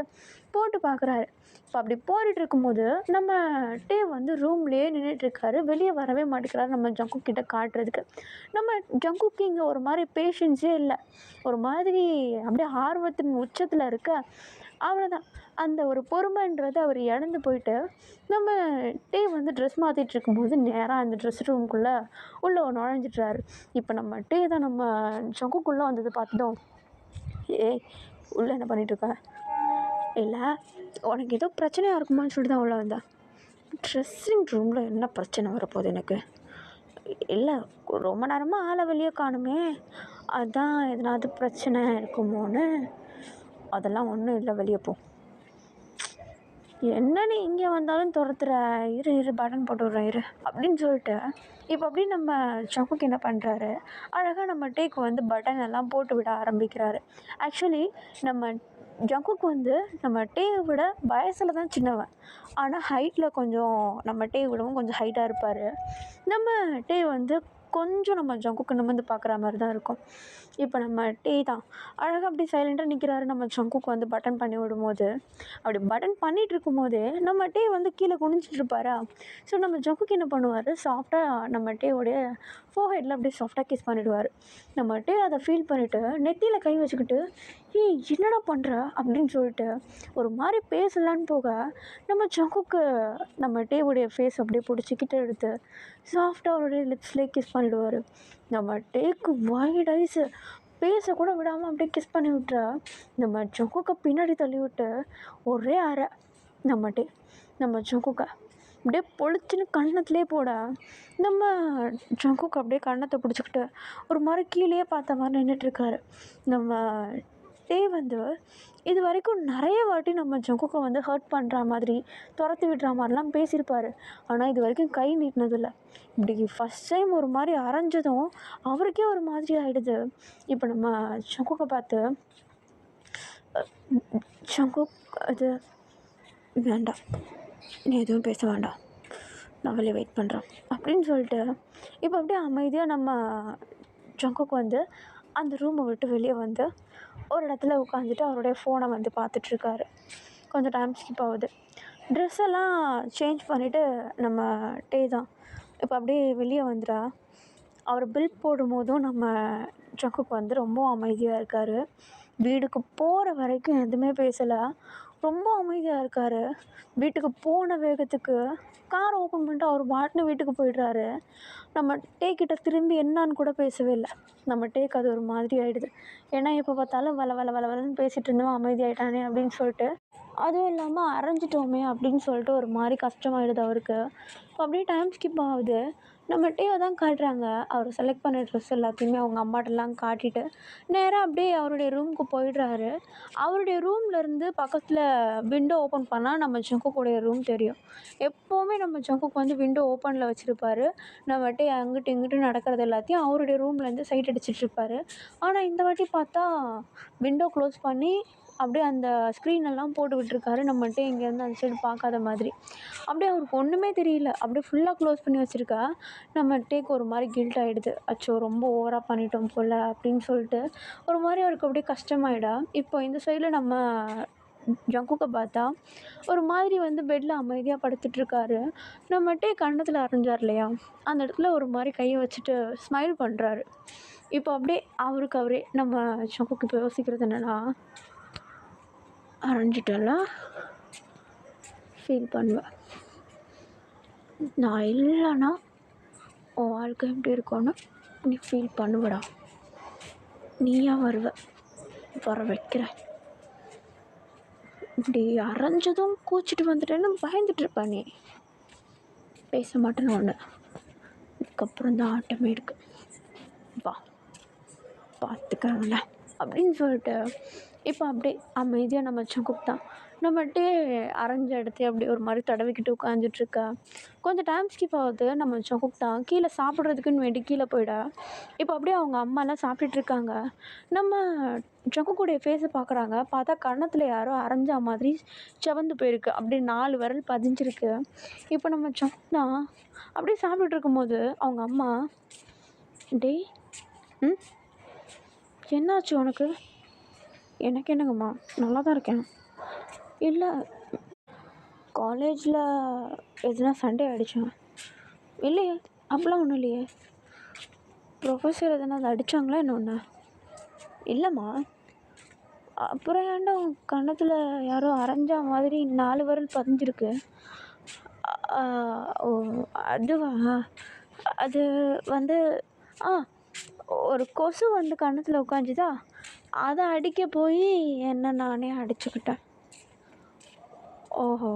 போட்டு பார்க்குறாரு. இப்போ அப்படி போட்டுட்டு இருக்கும்போது நம்ம டே வந்து ரூம்லேயே நின்றுட்டுருக்காரு. வெளியே வரவே மாட்டேங்கிறாரு நம்ம ஜங்குக் கிட்ட காட்டுறதுக்கு. நம்ம ஜங்குக்கு இங்கே ஒரு மாதிரி பேஷன்ஸே இல்லை, ஒரு மாதிரி அப்படியே ஆர்வத்தின் உச்சத்தில் இருக்க. அவ்வளோதான், அந்த ஒரு பொறுமைன்றது அவர் இழந்து போயிட்டு நம்ம டே வந்து ட்ரெஸ் மாற்றிட்டு இருக்கும்போது நேராக அந்த ட்ரெஸ் ரூம்குள்ளே உள்ளே நுழைஞ்சிட்றாரு. இப்போ நம்ம டே தான் நம்ம ஜங்குக்குள்ளே வந்தது பார்த்ததும், ஏய் உள்ளே என்ன பண்ணிகிட்ருக்க, இல்லை உனக்கு ஏதோ பிரச்சனையாக இருக்குமான்னு சொல்லிட்டு தான் உள்ளே வந்தேன். ட்ரெஸ்ஸிங் ரூமில் என்ன பிரச்சனை வரப்போகுது எனக்கு, இல்லை ரொம்ப நேரமாக ஆளை வெளியே காணுமே, அதான் எதனாவது பிரச்சனை இருக்குமோன்னு. அதெல்லாம் ஒன்றும் இல்லை, வெளியே போ. என்ன நீ இங்கே வந்தாலும் துரத்துற, இரு பட்டன் போட்டு விட்றேன் இரு அப்படின்னு சொல்லிட்டு இப்போ அப்படியே நம்ம ஜங்குக் என்ன பண்ணுறாரு, அழகாக நம்ம டேக்கு வந்து பட்டன் எல்லாம் போட்டு விட ஆரம்பிக்கிறாரு. ஆக்சுவலி நம்ம ஜங்குக் வந்து நம்ம டேவை விட வயசில் தான் சின்னவன், ஆனால் ஹைட்டில் கொஞ்சம் நம்ம டே விடவும் கொஞ்சம் ஹைட்டாக இருப்பார். நம்ம டே வந்து கொஞ்சம் நம்ம ஜங்குக்கு நிமிர்ந்து பார்க்குற மாதிரி தான் இருக்கும். இப்போ நம்ம டே தான் அழகாக அப்படி சைலண்ட்டாக நிற்கிறாரு. நம்ம ஜங்குக்கு வந்து பட்டன் பண்ணி விடும்போது அப்படி பட்டன் பண்ணிகிட்டு இருக்கும்போதே நம்ம டே வந்து கீழே குனிஞ்சிட்டு இருப்பாரா. ஸோ நம்ம ஜங்குக்கு என்ன பண்ணுவார், சாஃப்டாக நம்ம டேவோடைய ஃபோர்ஹெட்டில் அப்படியே சாஃப்டாக கிஸ் பண்ணிவிடுவார். நம்ம டே அதை ஃபீல் பண்ணிவிட்டு நெத்தியில் கை வச்சுக்கிட்டு, ஏய் என்னடா பண்ணுற அப்படின்னு சொல்லிட்டு ஒரு மாதிரி பேசலான்னு போக நம்ம ஜங்குக்கு நம்ம டேவுடைய ஃபேஸ் அப்படியே பிடிச்சிக்கிட்டு எடுத்து சாஃப்டாக அவருடைய லிப்ஸ்லேயே கிஸ் பண்ணிவிடுவார். நம்ம டேக்கு வைட் ஐஸு, பேசக்கூட விடாமல் அப்படியே கிஸ் பண்ணி விட்றா. நம்ம ஜங்குக்கை பின்னாடி தள்ளி விட்டு ஒரே அறை நம்ம டே நம்ம ஜங்குக்கை அப்படியே பொழிச்சுன்னு கன்னத்துலேயே போட நம்ம ஜங்குக்கு அப்படியே கன்னத்தை பிடிச்சிக்கிட்டு ஒரு மாதிரி கீழே பார்த்த மாதிரி நின்றுட்டுருக்காரு. நம்ம டே வந்து இது வரைக்கும் நிறைய வாட்டி நம்ம ஜங்குக்கை வந்து ஹர்ட் பண்ணுற மாதிரி துரத்தி விடுற மாதிரிலாம் பேசியிருப்பார், ஆனால் இது வரைக்கும் கை நீட்டினதில்லை. இப்படி ஃபஸ்ட் டைம் ஒரு மாதிரி அரைஞ்சதும் அவருக்கே ஒரு மாதிரி ஆகிடுது. இப்போ நம்ம ஜங்குக்கை பார்த்து, ஜங்குக் அது வேண்டாம், நீ எதுவும் பேச வேண்டாம், நான் வெளியே வெயிட் பண்ணுறேன் அப்படின்னு சொல்லிட்டு இப்போ அப்படியே அமைதியாக நம்ம ஜங்குக் வந்து அந்த ரூமை விட்டு வெளியே வந்து ஒரு இடத்துல உட்காந்துட்டு அவருடைய ஃபோனை வந்து பார்த்துட்ருக்காரு. கொஞ்சம் டைம் ஸ்கிப் ஆகுது. ட்ரெஸ் எல்லாம் சேஞ்ச் பண்ணிவிட்டு நம்ம டே தான் இப்போ அப்படியே வெளியே வந்துடா. அவர் பில் போடும்போதும் நம்ம ஜங்குக் வந்து ரொம்ப அமைதியாக இருக்கார். வீட்டுக்கு போகிற வரைக்கும் எதுவுமே பேசலை, ரொம்ப அமைதியாக இருக்கார். வீட்டுக்கு போன வேகத்துக்கு கார் ஓப்பன் பண்ணிட்டு அவர் பாட்டுன்னு வீட்டுக்கு போயிடுறாரு. நம்ம டே கிட்ட திரும்பி என்னான்னு கூட பேசவே இல்லை. நம்ம டேக்கு அது ஒரு மாதிரி ஆகிடுது. ஏன்னா எப்போ பார்த்தாலும் வளன்னு பேசிகிட்டு இருந்தோம், அமைதியாயிட்டானே அப்படின்னு சொல்லிட்டு, அதுவும் இல்லாமல் அரைஞ்சிட்டோமே அப்படின்னு சொல்லிட்டு ஒரு மாதிரி கஷ்டமாயிடுது அவருக்கு. இப்போ அப்படியே டைம் ஸ்கிப் ஆகுது. நம்ம டேவை தான் காட்டுறாங்க. அவர் செலக்ட் பண்ண ட்ரெஸ் எல்லாத்தையுமே அவங்க அம்மாட்டெல்லாம் காட்டிட்டு நேராக அப்படியே அவருடைய ரூமுக்கு போயிடுறாரு. அவருடைய ரூம்லேருந்து பக்கத்தில் விண்டோ ஓப்பன் பண்ணால் நம்ம ஜங்குக்குடைய ரூம் தெரியும். எப்போவுமே நம்ம ஜங்குக்கு வந்து விண்டோ ஓப்பனில் வச்சுருப்பார். நம்ம டே அங்கிட்டு இங்கிட்டு நடக்கிறது எல்லாத்தையும் அவருடைய ரூம்லேருந்து சைட் அடிச்சிட்ருப்பார். ஆனால் இந்த வாட்டி பார்த்தா விண்டோ க்ளோஸ் பண்ணி அப்படியே அந்த ஸ்க்ரீனெல்லாம் போட்டு விட்டுருக்காரு நம்மகிட்ட இங்கேருந்து அந்த சைடு பார்க்காத மாதிரி. அப்படியே அவருக்கு ஒன்றுமே தெரியல. அப்படியே ஃபுல்லாக க்ளோஸ் பண்ணி வச்சுருக்கா. நம்ம டேக்கு ஒரு மாதிரி கில்ட் ஆகிடுது. அச்சோ ரொம்ப ஓவராக பண்ணிட்டோம் போல் அப்படின்னு சொல்லிட்டு ஒரு மாதிரி அவருக்கு அப்படியே கஷ்டமாயிடா. இப்போ இந்த சைடில் நம்ம ஜங்குக்கை பார்த்தா ஒரு மாதிரி வந்து பெட்டில் அமைதியாக படுத்துட்ருக்காரு. நம்ம டே கன்னத்தில் அரைஞ்சார் இல்லையா, அந்த இடத்துல ஒரு மாதிரி கையை வச்சுட்டு ஸ்மைல் பண்ணுறாரு. இப்போ அப்படியே அவருக்கு அவரே நம்ம ஜங்குக்கு இப்போ யோசிக்கிறது என்னென்னா, அரைஞ்சிட்டல ஃபீல் பண்ணுவேன், நான் இல்லைன்னா உன் வாழ்க்கை எப்படி இருக்கும்னு நீ ஃபீல் பண்ணுவடா, நீயா வருவ, வர வைக்கிறேன். இப்படி அரைஞ்சதும் கூச்சிட்டு வந்துட்டேன்னு பயந்துட்டுருப்பா. நீ பேச மாட்டேன்னு ஒன்று, இதுக்கப்புறம் தான் ஆட்டமே இருக்குது, வா பார்த்துக்கிறேன்ல அப்படின்னு சொல்லிட்டு இப்போ அப்படியே அமைதியாக நம்ம ஜங்குக் தான் நம்மகிட்டே அரைஞ்ச இடத்த அப்படியே ஒரு மாதிரி தடவிக்கிட்டு உட்காந்துட்ருக்கா. கொஞ்சம் டைம் ஸ்கிப் ஆகுது. நம்ம ஜங்குக் தான் கீழே சாப்பிட்றதுக்குன்னு வேண்டி கீழே போயிடா. இப்போ அப்படியே அவங்க அம்மாலாம் சாப்பிட்டுட்ருக்காங்க. நம்ம ஜங்குக்குடைய ஃபேஸை பார்க்குறாங்க. பார்த்தா கன்னத்தில் யாரோ அரைஞ்சா மாதிரி செவந்து போயிருக்கு. அப்படியே 4 விரல் பதிஞ்சிருக்கு. இப்போ நம்ம ஜங்குக் தான் அப்படியே சாப்பிட்டுட்டு இருக்கும்போது அவங்க அம்மா, டேய் என்னாச்சு உனக்கு? எனக்கு என்னங்கம்மா, நல்லா தான் இருக்கேன். இல்லை, காலேஜில் எதுனா சண்டே ஆகிடுச்சேன். இல்லையே, அப்படிலாம் ஒன்றும் இல்லையே. ப்ரொஃபஸர் எதுனா அதை அடித்தாங்களா என்ன ஒன்று? இல்லைம்மா. அப்புறம் ஏன்டா உன் கன்னத்தில் யாரோ அரைஞ்சா மாதிரி 4 விரல் பதிஞ்சிருக்கு? ஓ அதுவா, அது வந்து ஒரு கொசு வந்து கன்னத்தில் உட்காந்துதா, அதை அடிக்க போய் என்ன நானே அடிச்சுக்கிட்டேன். ஓஹோ,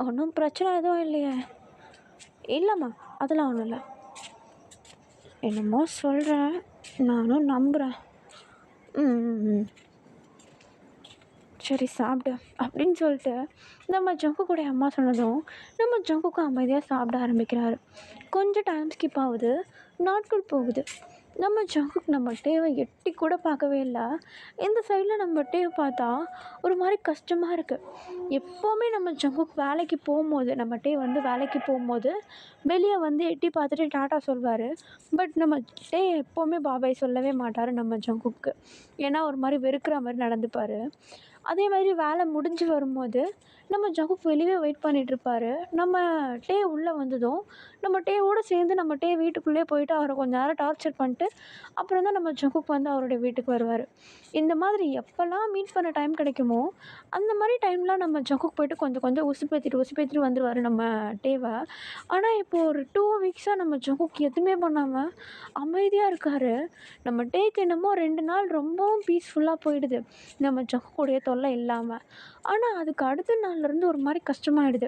ஒன்றும் பிரச்சனை எதுவும் இல்லையே? இல்லைம்மா, அதெல்லாம் ஒன்றும் இல்லை. என்னமோ சொல்கிறேன், நானும் நம்புகிறேன். சரி சாப்பிடு அப்படின்னு சொல்லிட்டு நம்ம ஜங்குக்குடைய அம்மா சொன்னதும் நம்ம ஜங்குக்கும் அமைதியாக சாப்பிட ஆரம்பிக்கிறாரு. கொஞ்சம் டைம் ஸ்கிப் ஆகுது, நாட்கள் போகுது. நம்ம ஜங்குக் நம்ம டேவை எட்டி கூட பார்க்கவே இல்லை. இந்த சைடில் நம்ம டேவை பார்த்தா ஒரு மாதிரி கஷ்டமாக இருக்குது. எப்போவுமே நம்ம ஜங்குக் வேலைக்கு போகும்போது, நம்ம டே வந்து வேலைக்கு போகும்போது வெளியே வந்து எட்டி பார்த்துட்டு டாட்டா சொல்வார். பட் நம்ம டே எப்போவுமே பாபாய் சொல்லவே மாட்டார் நம்ம ஜங்குக்கு. ஏன்னா ஒரு மாதிரி வெறுக்கிற மாதிரி நடந்துப்பார். அதே மாதிரி வேலை முடிஞ்சு வரும்போது நம்ம ஜங்குக் வெளியே வெயிட் பண்ணிகிட்ருப்பாரு. நம்ம டே உள்ளே வந்ததும் நம்ம டேவோடு சேர்ந்து நம்ம டே வீட்டுக்குள்ளேயே போயிட்டு அவரை கொஞ்சம் நேரம் டார்ச்சர் பண்ணிட்டு அப்புறம் தான் நம்ம ஜங்குக் வந்து அவருடைய வீட்டுக்கு வருவார். இந்த மாதிரி எப்போல்லாம் மீட் பண்ண டைம் கிடைக்குமோ அந்த மாதிரி டைம்லாம் நம்ம ஜங்குக் போயிட்டு கொஞ்சம் கொஞ்சம் உசுப்பேற்றிட்டு வந்துடுவார் நம்ம டேவை. ஆனால் இப்போது ஒரு 2 வீக்ஸாக நம்ம ஜங்குக் எதுவுமே பண்ணாமல் அமைதியாக இருக்கார். நம்ம டேக்கு என்னமோ 2 நாள் ரொம்பவும் பீஸ்ஃபுல்லாக போயிடுது நம்ம ஜங்குக்குடைய தொல்லை இல்லாமல். ஆனால் அதுக்கு அடுத்த நாள்லேருந்து ஒரு மாதிரி கஷ்டமாயிடுது.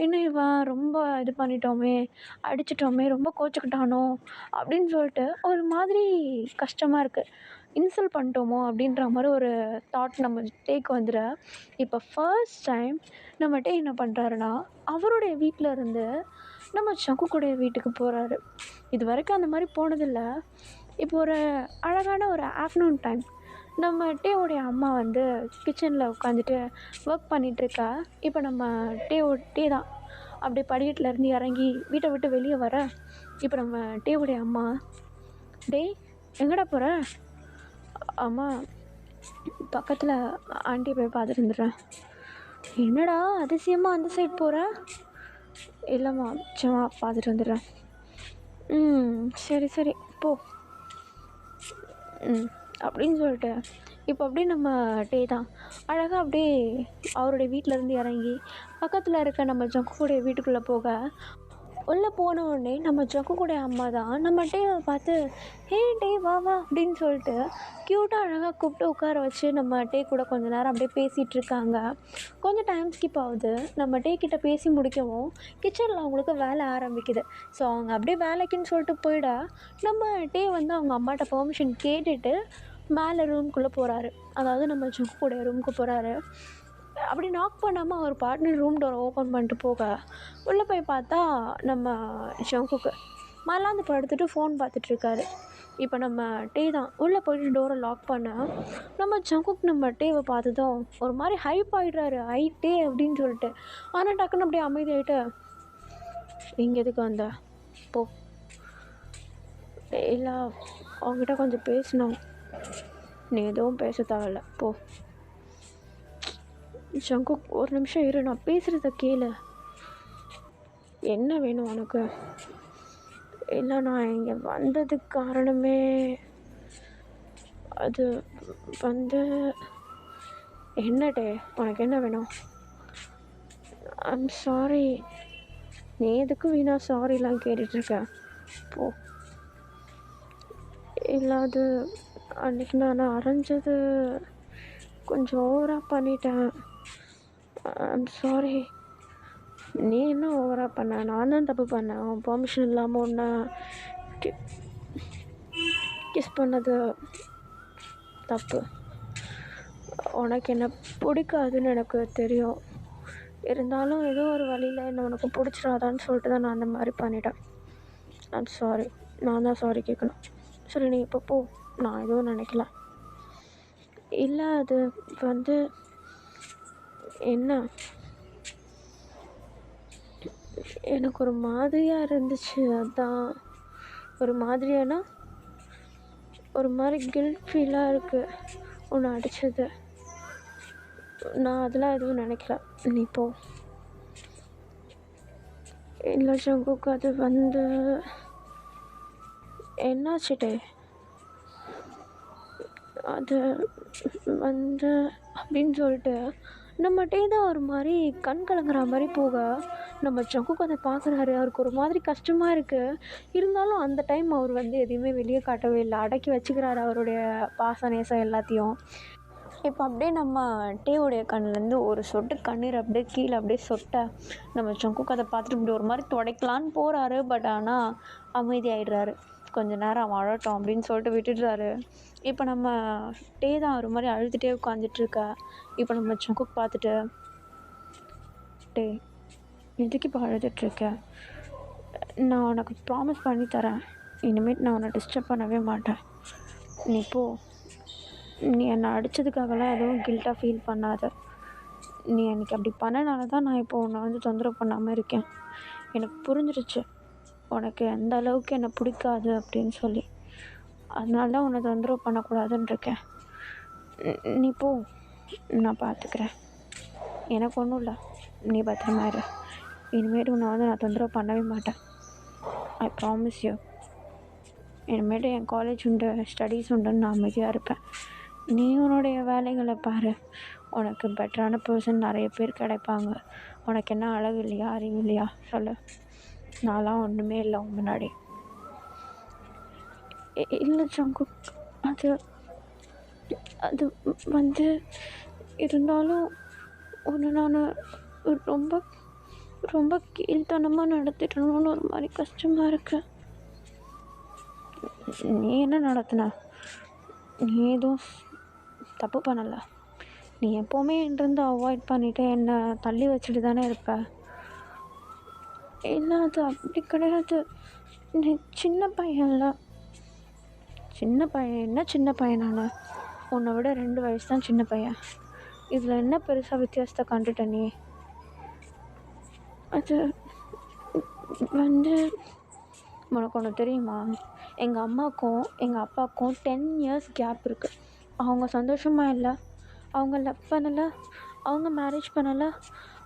என்ன இவன் ரொம்ப இது பண்ணிட்டோமே, அடிச்சிட்டோமே, ரொம்ப கோச்சுக்கிட்டானோ அப்படின்னு சொல்லிட்டு ஒரு மாதிரி கஷ்டமாக இருக்குது. இன்சல்ட் பண்ணிட்டோமோ அப்படின்ற மாதிரி ஒரு தாட் நம்ம டேக்கு வந்துட. இப்போ ஃபர்ஸ்ட் டைம் நம்ம டே என்ன பண்ணுறாருன்னா அவருடைய வீட்டில் இருந்து நம்ம ஜங்குக்குடைய வீட்டுக்கு போகிறாரு. இது வரைக்கும் அந்த மாதிரி போனதில்லை. இப்போ ஒரு அழகான ஒரு ஆஃப்டர்நூன் டைம் நம்ம டேவோடைய அம்மா வந்து கிச்சனில் உட்காந்துட்டு ஒர்க் பண்ணிகிட்ருக்கா. இப்போ நம்ம டே தான் அப்படியே படிக்கட்டிலேருந்து இறங்கி வீட்டை விட்டு வெளியே வர. இப்போ நம்ம டேவோடைய அம்மா, டேய் எங்கடா போகிற? அம்மா பக்கத்தில் ஆண்டி போய் பார்த்துட்டு வந்துடுறேன். என்னடா அதிசயமாக அந்த சைட் போகிற? இல்லைம்மா சும்மா பார்த்துட்டு வந்துடுறேன். சரி சரி போ அப்படின்னு சொல்லிட்டு இப்போ அப்படியே நம்ம டே தான் அழகாக அப்படியே அவருடைய வீட்டிலேருந்து இறங்கி பக்கத்தில் இருக்க நம்ம ஜங்குக்குடைய வீட்டுக்குள்ளே போக, உள்ளே போன உடனே நம்ம ஜங்குக்குடைய அம்மா தான் நம்ம டேவை பார்த்து, ஹே டே வா வா அப்படின்னு சொல்லிட்டு க்யூட்டாக அழகாக கூப்பிட்டு உட்கார வச்சு நம்ம டே கூட கொஞ்சம் நேரம் அப்படியே பேசிகிட்டு இருக்காங்க. கொஞ்சம் டைம் ஸ்கிப் ஆகுது. நம்ம டே கிட்ட பேசி முடிக்கவும் கிச்சனில் அவங்களுக்கு வேலை ஆரம்பிக்குது. ஸோ அவங்க அப்படியே வேலைக்குன்னு சொல்லிட்டு போயிட நம்ம டே வந்து அவங்க அம்மாட்ட பெர்மிஷன் கேட்டுட்டு மேலே ரூம்குள்ளே போகிறாரு. அதாவது நம்ம ஜங்குக்குடைய ரூமுக்கு போகிறாரு. அப்படி நாக் பண்ணாமல் அவர் பார்ட்னர் ரூம் டோரை ஓப்பன் பண்ணிட்டு போக உள்ளே போய் பார்த்தா நம்ம ஜங்குக்கு மல்லாந்து படுத்துட்டு ஃபோன் பார்த்துட்ருக்காரு. இப்போ நம்ம டே தான் உள்ளே போயிட்டு டோரை லாக் பண்ணால் நம்ம ஜங்குக் நம்ம டேவை பார்த்ததும் ஒரு மாதிரி ஹைப் ஆகிடுறாரு, டே அப்படின்னு சொல்லிட்டு. ஆனால் டக்குன்னு அப்படியே அமைதியாகிட்டு, இங்கே எதுக்கு வந்த, போ, இல்லை அவங்ககிட்ட கொஞ்சம் பேசணும், நீ எதுவும் பேச தேவையில்ல, போ. ஜங்குக் ஒரு நிமிஷம் இரு, நான் பேசுகிறத கேளு, என்ன வேணும் உனக்கு? இல்லை நான் இங்கே வந்ததுக்கு காரணமே அது வந்து என்ன டே, உனக்கு என்ன வேணும்? I'm sorry. நீ எதுக்கு வீணா சாரிலாம் கேட்டுட்ருக்க, போ. இல்லை அது அன்றைக்கி நான் அரைஞ்சது கொஞ்சம் ஓவராக பண்ணிட்டேன், ஐம் சாரி. நீ என்ன ஓவராக பண்ண? நான் தான் தப்பு பண்ணேன். அவன் பெர்மிஷன் இல்லாமல் ஒன்று கிஸ் பண்ணது தப்பு. உனக்கு என்ன பிடிக்காதுன்னு எனக்கு தெரியும், இருந்தாலும் ஏதோ ஒரு வழியில் என்ன உனக்கு பிடிச்சிடாதான்னு சொல்லிட்டு தான் நான் அந்த மாதிரி பண்ணிட்டேன். I'm sorry. நான் தான் சாரி கேட்கணும். சரி நீ இப்போ போ, நான் எதுவும் நினைக்கல. இல்லை அது வந்து என்ன, எனக்கு ஒரு மாதிரியாக இருந்துச்சு, அதான். ஒரு மாதிரியானா ஒரு மாதிரி கில்ட் ஃபீலாக இருக்குது உன்னை அடித்தது. நான் அதெல்லாம் எதுவும் நினைக்கல, நீ போ. இல்லை ஜங்குக், அது வந்து என்னாச்சுட்டே, அது வந்து அப்படின்னு சொல்லிட்டு நம்மகிட்டே தான் ஒரு மாதிரி கண் கலங்குற மாதிரி போக நம்ம ஜங்குக் அதை பார்க்குறாரு. அவருக்கு ஒரு மாதிரி கஷ்டமாக இருக்குது, இருந்தாலும் அந்த டைம் அவர் வந்து எதையுமே வெளியே காட்டவே இல்லை, அடக்கி வச்சுக்கிறாரு அவருடைய பாச நேசம் எல்லாத்தையும். இப்போ அப்படியே நம்ம டேவுடைய கண்ணிலேருந்து ஒரு சொட்டு கண்ணீர் அப்படியே கீழே அப்படியே சொட்ட நம்ம ஜங்குக் அதை பார்த்துட்டு இப்படி ஒரு மாதிரி துடைக்கலான்னு போகிறாரு. பட் ஆனால் அமைதியாகிடுறாரு. கொஞ்ச நேரம் அவன் அழட்டும் அப்படின்னு சொல்லிட்டு விட்டுடுறாரு. இப்போ நம்ம டே தான் ஒரு மாதிரி அழுதுகிட்டே உட்காந்துட்ருக்கா. இப்போ நம்ம ஜங்குக் பார்த்துட்டு, டே எதுக்கு இப்போ அழுதுட்ருக்க? நான் உனக்கு ப்ராமிஸ் பண்ணி தரேன், இனிமேல் நான் உன்னை டிஸ்டர்ப் பண்ணவே மாட்டேன், நீ போ. நீ என்னை அடித்ததுக்காகலாம் எதுவும் கில்ட்டாக ஃபீல் பண்ணாத. நீ எனக்கு அப்படி பண்ணனால தான் நான் இப்போ உன்னை வந்து தொந்தரவு பண்ணாமல் இருக்கேன். எனக்கு புரிஞ்சிருச்சு உனக்கு எந்த அளவுக்கு என்னை பிடிக்காது அப்படின்னு சொல்லி. அதனால தான் உன்னை தொந்தரவு பண்ணக்கூடாதுன்னு இருக்கேன். நீ போ, நான் பார்த்துக்கிறேன், எனக்கு ஒன்றும் இல்லை, நீ பத்திரமா இரு. இனிமேட்டு உன்னை வந்து நான் தொந்தரவு பண்ணவே மாட்டேன், ஐ ப்ராமிஸ் யூ. இனிமேட்டு என் காலேஜ் உண்டு, ஸ்டடீஸ் உண்டுன்னு நான் அமைதியாக இருப்பேன். நீ உன்னுடைய வேலைகளை பாரு, உனக்கு பெட்டரான பர்சன் நிறைய பேர் கிடைப்பாங்க. உனக்கு என்ன அழகு இல்லையா, அறிவு இல்லையா சொல்லு? நான்லாம் ஒன்றுமே இல்லை உன் முன்னாடி. இல்லை ஜங்குக், அது அது வந்து இருந்தாலும் ஒன்று நான் ரொம்ப ரொம்ப கீழ்த்தனமாக நடத்திட்டணும்னு ஒரு மாதிரி கஷ்டமாக இருக்கு. நீ என்ன நடத்தின? நீ எதுவும் தப்பு பண்ணலை. நீ எப்போவுமே என்கிட்ட அவாய்ட் பண்ணிவிட்டு என்னை தள்ளி வச்சுட்டு தானே இருப்ப. இல்லை அது அப்படி கிடையாது. நீ சின்ன பையன்ல. சின்ன பையன் என்ன சின்ன பையன்? நான் உன்னை விட 2 வயசு தான் சின்ன பையன். இதில் என்ன பெருசாக வித்தியாசத்தை கண்டுட்ட நீ? அது வந்து உனக்கு ஒன்று தெரியுமா, எங்கள் அம்மாவுக்கும் எங்கள் அப்பாவுக்கும் 10 இயர்ஸ் கேப் இருக்குது. அவங்க சந்தோஷமாக இல்லை, அவங்க லவ் பண்ணலை, அவங்க மேரேஜ் பண்ணலை,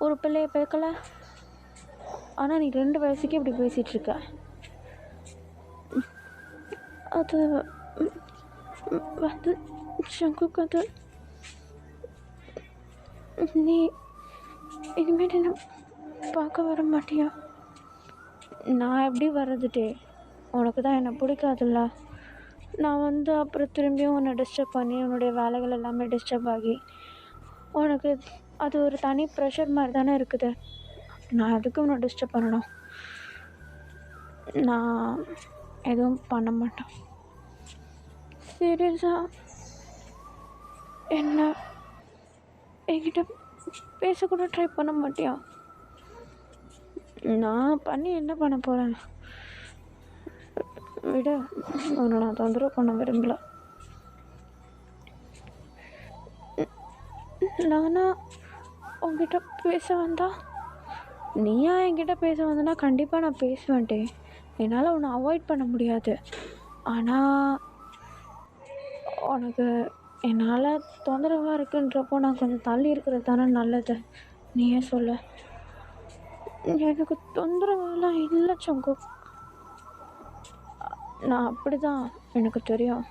ஒரு பிள்ளையை பிறக்கலை. ஆனால் நீ 2 வயசுக்கே இப்படி பேசிகிட்ருக்க. அது வந்து ஜங்குக், அது நீ இனிமேட்டு என்ன பார்க்க வர மாட்டியா? நான் எப்படி வர்றதுட்டே? உனக்கு தான் என்னை பிடிக்காதுல்ல. நான் வந்து அப்புறம் திரும்பியும் உன்னை டிஸ்டர்ப் பண்ணி உன்னுடைய வேலைகள் எல்லாமே டிஸ்டர்ப் ஆகி உனக்கு அது ஒரு தனி ப்ரெஷர் மாதிரி தானே இருக்குது. நான் எதுக்கு உன்னை டிஸ்டர்ப் பண்ணணும்? நான் எதுவும் பண்ண மாட்டேன். சீரியஸாக என்ன என்கிட்ட பேசக்கூட ட்ரை பண்ண மாட்டியா? நான் பண்ணி என்ன பண்ண போகிறேன்? விட உன்னை நான் தொந்தரவு பண்ண விரும்பல. நானா உங்ககிட்ட பேச வந்தா, நீயா என்கிட்ட பேச வந்தனா கண்டிப்பாக நான் பேசுவேன்ட்டே. என்னால் உன்னை அவாய்ட் பண்ண முடியாது. ஆனால் உனக்கு என்னால் தொந்தரவாக இருக்குன்றப்போ நான் கொஞ்சம் தள்ளி இருக்கிறது தானே நல்லது. நீயே சொல்ல. எனக்கு தொந்தரவெல்லாம் இல்லை சங்கு. நான் அப்படி தான், எனக்கு தெரியும்.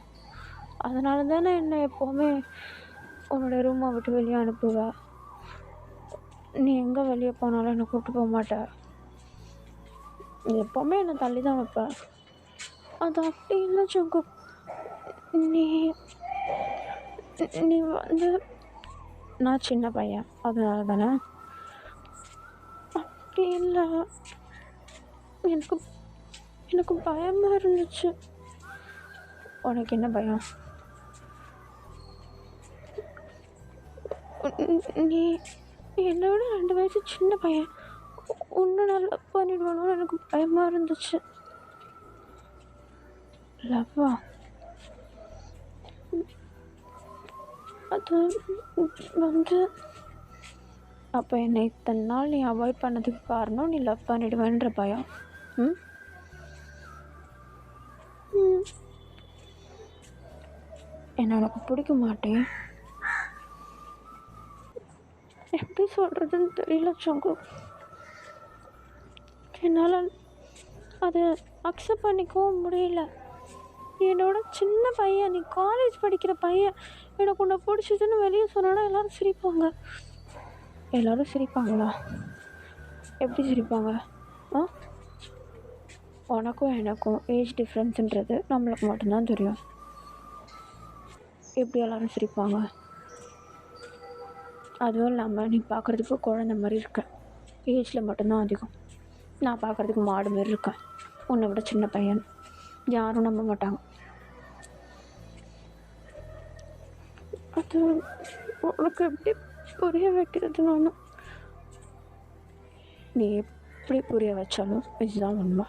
அதனால தானே என்னை எப்போவுமே உன்னோட ரூமை விட்டு வெளியே அனுப்புவேன். நீ எங்கே வெளியே போனாலும் என்னை கூப்பிட்டு போக மாட்டேன். எப்போவுமே என்னை தள்ளி தான் வைப்பேன். அது அப்படி இல்லை சங்கு. நீ நீ வந்து நான் சின்ன பையன், அதனால தானே. அப்படி இல்லை, எனக்கு எனக்கு பயமாக இருந்துச்சு. உனக்கு என்ன பயம்? நீ என்னை விட 2 வயசு சின்ன பையன். உன்னை நல்லா பண்ணிடுவானு எனக்கு பயமாக இருந்துச்சு. லவ்வா? அது வந்து அப்போ என்னை இத்தனை நாள் நீ அவாய்ட் பண்ணதுக்கு காரணம் நீ லவ் பண்ணிடுவேன்ற பயம். என்ன உனக்கு பிடிக்க மாட்டேன். எப்படி சொல்கிறதுன்னு தெரியல சங்கு. என்னால் அதை அக்செப்ட் பண்ணிக்கவும் முடியல. என்னோட சின்ன பையன், நீ காலேஜ் படிக்கிற பையன். எனக்கு உன்னை பிடிச்சதுன்னு வெளியே சொன்னா எல்லோரும் சிரிப்பாங்க. எல்லோரும் சிரிப்பாங்களா? எப்படி சிரிப்பாங்க? உனக்கும் எனக்கும் ஏஜ் டிஃப்ரென்ஸுன்றது நம்மளுக்கு மட்டும்தான் தெரியும். எப்படி எல்லோரும் சிரிப்பாங்க? அதுவும் இல்லாமல் நீ பார்க்குறதுக்கு குழந்த மாதிரி இருக்க. ஏஜில் மட்டும்தான் அதிகம். நான் பார்க்குறதுக்கு மாடு மாரி இருக்கேன். உன்னை விட சின்ன பையன். யாரும் நம்ப மாட்டாங்க. அது உனக்கு எப்படி புரிய வைக்கிறது? நீ எப்படி புரிய வச்சாலும் இதுதான் உண்மை.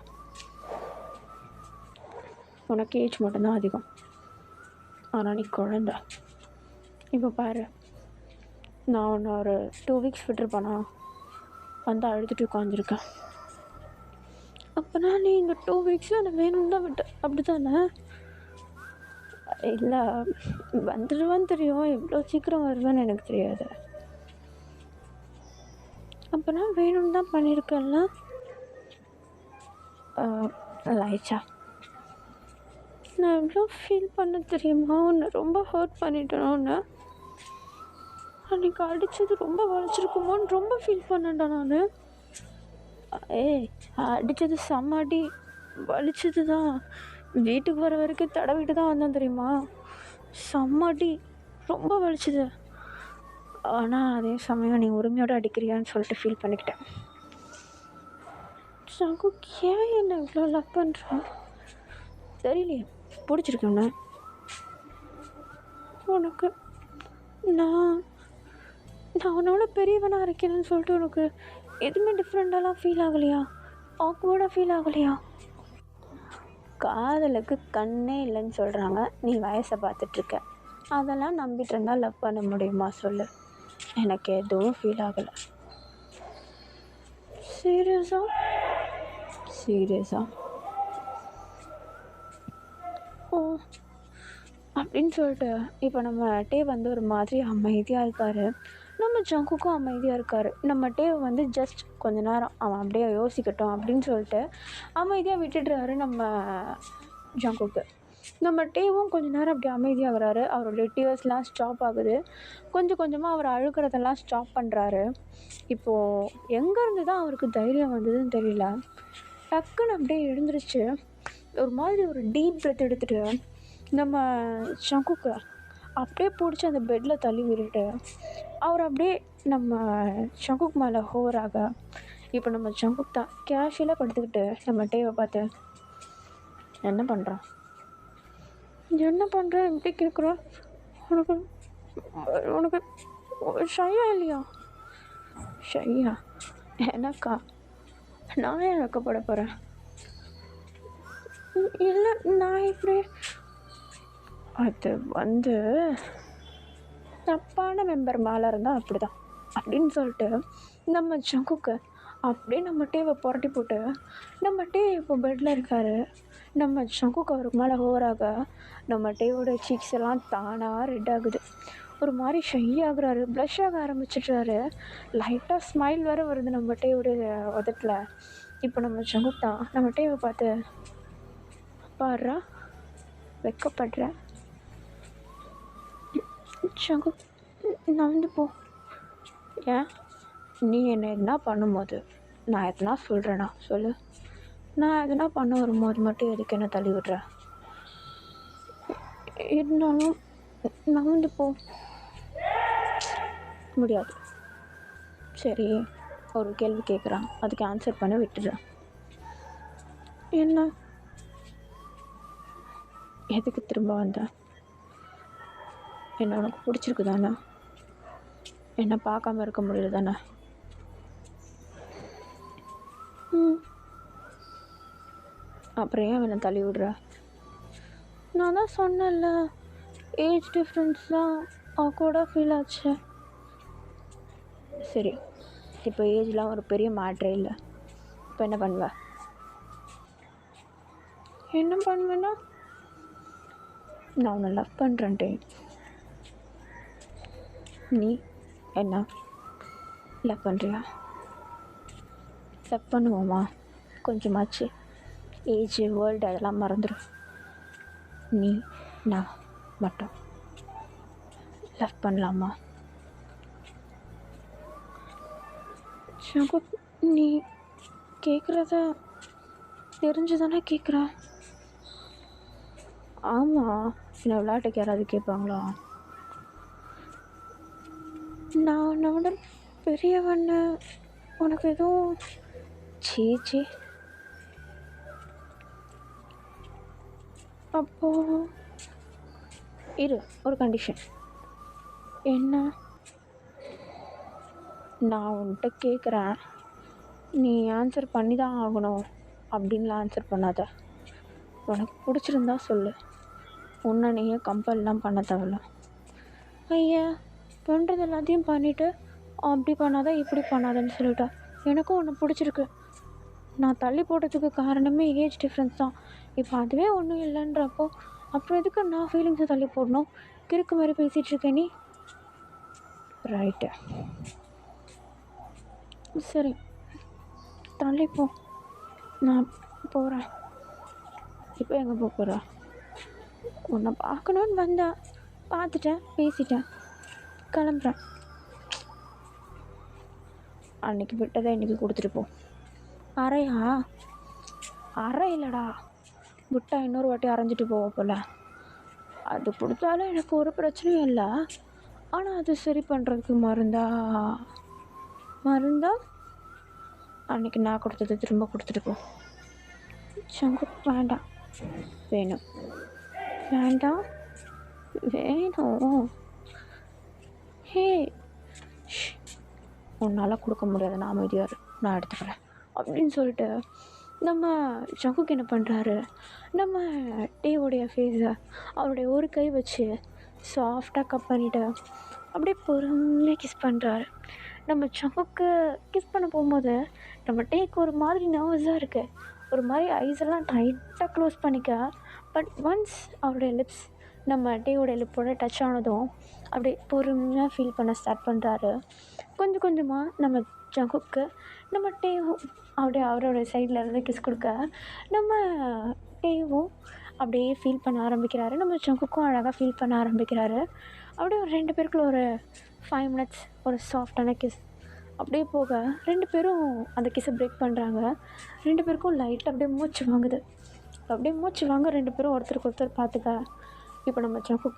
உனக்கு ஏஜ் மட்டும்தான் அதிகம், ஆனால் நீ குழந்த. இப்போ பாரு, நான் உன்னை ஒரு 2 வீக்ஸ் விட்டுருப்பேனா வந்து அழுதுட்டு உட்காந்துருக்கேன். அப்போனா நீ இங்கே 2 வீக்ஸும் என்னை வேணும்னு தான் விட்ட, அப்படி தானே? இல்லை, வந்துடுவேன்னு தெரியும், எவ்வளோ சீக்கிரம் வருவேன்னு எனக்கு தெரியாது. அப்போனா வேணும்னு தான் பண்ணியிருக்கேன்ல. லைச்சா, நான் எவ்வளோ ஃபீல் பண்ண தெரியுமா? உன்னை ரொம்ப ஹர்ட் பண்ணிட்டேனோன்னு. அன்றைக்கி அடித்தது ரொம்ப வலிச்சிருக்குமோன்னு ரொம்ப ஃபீல் பண்ணேன்டா நான். அடித்தது செம்ம அடி, வலிச்சது தான். வீட்டுக்கு வர வரைக்கும் தடவிட்டு தான் வந்தேன் தெரியுமா? செம்ம அடி, ரொம்ப வலிச்சது. ஆனால் அதே சமயம் நீ உரிமையோடு அடிக்கிறியான்னு சொல்லிட்டு ஃபீல் பண்ணிக்கிட்டேன். சங்கு, ஏன் என்ன இவ்வளோ லவ் பண்ணுறேன் தெரியலையே. பிடிச்சிருக்கேண்ணா உனக்கு. நான் உன்னோட பெரியவனாக இருக்கேன்னு சொல்லிட்டு உனக்கு எதுவுமே டிஃப்ரெண்ட்டாலாம் ஃபீல் ஆகலையா? ஆக்வர்டாக ஃபீல் ஆகலையா? காதலுக்கு கண்ணே இல்லைன்னு சொல்கிறாங்க. நீ வயசை பார்த்துட்ருக்க. அதெல்லாம் நம்பிட்டு இருந்தால் லவ் பண்ண முடியுமா சொல்லு? எனக்கு எதுவும் ஃபீல் ஆகலை. சீரியஸா? ஓ, அப்படின்னு சொல்லிட்டு இப்போ நம்ம டே வந்து ஒரு மாதிரி அமைதியாக இருக்கார். நம்ம ஜங்குக்கும் அமைதியாக இருக்கார். நம்ம டே வந்து ஜஸ்ட் கொஞ்ச நேரம் அவன் அப்படியே யோசிக்கட்டும் அப்படின்னு சொல்லிட்டு அமைதியாக விட்டுடுறாரு நம்ம ஜங்குக்கு. நம்ம டேவும் கொஞ்ச நேரம் அப்படி அமைதியாகிறாரு. அவருடைய டியர்ஸ்லாம் ஸ்டாப் ஆகுது. கொஞ்சம் கொஞ்சமாக அவர் அழுகிறதெல்லாம் ஸ்டாப் பண்ணுறாரு. இப்போது எங்கேருந்து தான் அவருக்கு தைரியம் வந்ததுன்னு தெரியல. டக்குன்னு அப்படியே எழுந்திரிச்சு ஒரு மாதிரி ஒரு டீப் பிரெத் எடுத்துகிட்டு நம்ம ஜங்குக்கு அப்படியே பிடிச்சி அந்த பெட்டில் தள்ளி விட்டுட்டு அவர் அப்படியே நம்ம ஜங்குக் மேலே ஹோவராக. இப்போ நம்ம ஜங்குக் தான் கேஷுவலாக படுத்துக்கிட்டு நம்ம டேவை பார்த்து, என்ன பண்ணுறான் எப்படி கேட்குறான்? உனக்கு ஷையா இல்லையா? ஷையா? எனக்கா? நான் ஏன் வைக்கப்பட போகிறேன்? இல்லை நான் இப்படி அது வந்து தப்பான மெம்பர் மேலே இருந்தால் அப்படி தான் அப்படின்னு சொல்லிட்டு நம்ம ஜங்குக்கு அப்படியே நம்ம டேவை புரட்டி போட்டு நம்ம டே இப்போ பெட்டில் இருக்கார். நம்ம ஜங்குக்கு அவருக்கு மேலே ஓவராக நம்ம டேவோட சீக்ஸ் எல்லாம் தானாக ரெட் ஆகுது. ஒரு மாதிரி ஷை ஆகுறாரு, ப்ளஷ் ஆக ஆரம்பிச்சிட்றாரு. லைட்டாக ஸ்மைல் வேறு வருது நம்ம டேவோட உதட்டில். இப்போ நம்ம ஜங்குக் தான் நம்ம டேவை பார்த்து, பாடுறா வெக்கப்படுற ஜங்குக் நவந்து போ. ஏன் நீ என்னை எதுனா பண்ணும்போது நான் எதுனா சொல்கிறேன்னா சொல்லு. நான் எதுனா பண்ண வரும்போது மட்டும் எதுக்கு என்ன தள்ளி விடுற? இருந்தாலும் நவந்து போ. முடியாது. சரி, ஒரு கேள்வி கேட்குறான், அதுக்கு ஆன்சர் பண்ண விட்டுடுறேன். என்ன? எதுக்கு திரும்ப வந்த? என்ன உனக்கு பிடிச்சிருக்கு தானே? என்னை பார்க்காம இருக்க முடியல தானே? அப்புறம் ஏன் என்னை தள்ளி விடுற? நான் தான் சொன்னேன்ல, ஏஜ் டிஃப்ரென்ஸ் தான் கூட ஃபீல் ஆச்சு. சரி, இப்போ ஏஜ்லாம் ஒரு பெரிய மேட்ரே இல்லை. இப்போ என்ன பண்ணுவ? என்ன பண்ணுவேன்னா, நான் உன்னை லவ் பண்ணுறேன்ட்டே. நீ என்ன லவ் பண்ணுறியா? லவ் பண்ணுவோமா? கொஞ்சமாச்சு ஏஜ் வேர்ல்டு அதெல்லாம் மறந்துடும். நீ நான் மட்டும் லவ் பண்ணலாமா? ஜங்குக், நீ கேட்குறத தெரிஞ்சு தானே கேட்குற? ஆமாம், என்ன விளையாட்டுக்கு யாராவது கேட்பாங்களா? நான் உன்னை விட பெரியவன்னு உனக்கு எதுவும் சீச்சி. அப்போது இரு, ஒரு கண்டிஷன். என்ன? நான் உன்கிட்ட கேட்குறேன், நீ ஆன்சர் பண்ணி தான் ஆகணும் அப்படின்லாம் ஆன்சர் பண்ணாத. உனக்கு பிடிச்சிருந்தா சொல்லு, உன்னை நீயே கம்பல்லாம் பண்ண தேவையில்ல. ஐயா, பண்ணுறது எல்லாத்தையும் பண்ணிவிட்டு அப்படி பண்ணாத இப்படி பண்ணாதன்னு சொல்லிட்டா. எனக்கும் ஒன்று பிடிச்சிருக்கு. நான் தள்ளி போட்டதுக்கு காரணமே ஏஜ் டிஃப்ரென்ஸ் தான். இப்போ அதுவே ஒன்றும் இல்லைன்றப்போ அப்புறம் எதுக்கு நான் ஃபீலிங்ஸை தள்ளி போடணும்? கிறுக்கு மாதிரி பேசிகிட்ருக்கேன் நீ. ரைட்டு, சரி தள்ளிப்போ, நான் போகிறேன். இப்போ எங்கே போக போகிறேன்? உன்னை பார்க்கணுன்னு வந்தேன், பார்த்துட்டேன், பேசிட்டேன், கிளம்புறேன். அன்றைக்கி விட்டதை இன்றைக்கி கொடுத்துட்டு போ. அறையா? அறை இல்லைடா, விட்டா இன்னொரு வாட்டி அரைஞ்சிட்டு போவ போல். அது கொடுத்தாலும் எனக்கு ஒரு பிரச்சனையும் இல்லை. ஆனால் அது சரி பண்ணுறதுக்கு மருந்தா அன்றைக்கி நான் கொடுத்தது திரும்ப கொடுத்துட்டு போ. ஜங்குக், வேண்டாம். வேணும். வேண்டாம், வேணும். ஹே, உன்னால் கொடுக்க முடியாது, நான் அமைதியார், நான் எடுத்துக்கிறேன் அப்படின்னு சொல்லிட்டு நம்ம ஜங்குக் என்ன பண்ணுறாரு, நம்ம டேவோடைய ஃபேஸை அவருடைய ஒரு கை வச்சு சாஃப்டாக கப் பண்ணிவிட்டு அப்படியே பொறுமையாக கிஸ் பண்ணுறாரு. நம்ம ஜங்குக்கு கிஸ் பண்ண போகும்போது நம்ம டேக்கு ஒரு மாதிரி நர்வஸாக இருக்குது. ஒரு மாதிரி ஐஸ் எல்லாம் டைட்டாக க்ளோஸ் பண்ணிக்க. பட் ஒன்ஸ் அவருடைய லிப்ஸ் நம்ம டேவோடைய லிப்போட டச் ஆனதும் அப்படியே பொறுமையாக ஃபீல் பண்ண ஸ்டார்ட் பண்ணுறாரு. கொஞ்சம் கொஞ்சமாக நம்ம ஜங்குக்கு நம்ம டேவும் அப்படியே அவரோட சைடில் இருந்து கிஸ் கொடுக்க நம்ம டேவும் அப்படியே ஃபீல் பண்ண ஆரம்பிக்கிறாரு. நம்ம ஜங்குக்கும் அழகாக ஃபீல் பண்ண ஆரம்பிக்கிறாரு. அப்படியே ஒரு 2 பேருக்குள்ள ஒரு 5 மினிட்ஸ் ஒரு சாஃப்டான கிஸ் அப்படியே போக 2 பேரும் அந்த கிஸ்ஸை பிரேக் பண்ணுறாங்க. 2 பேருக்கும் லைட்டாக அப்படியே மூச்சு வாங்குது. அப்படியே மூச்சு வாங்க 2 பேரும் ஒருத்தருக்கு ஒருத்தர் பார்த்துக்க. இப்போ நம்ம ஜங்குக்,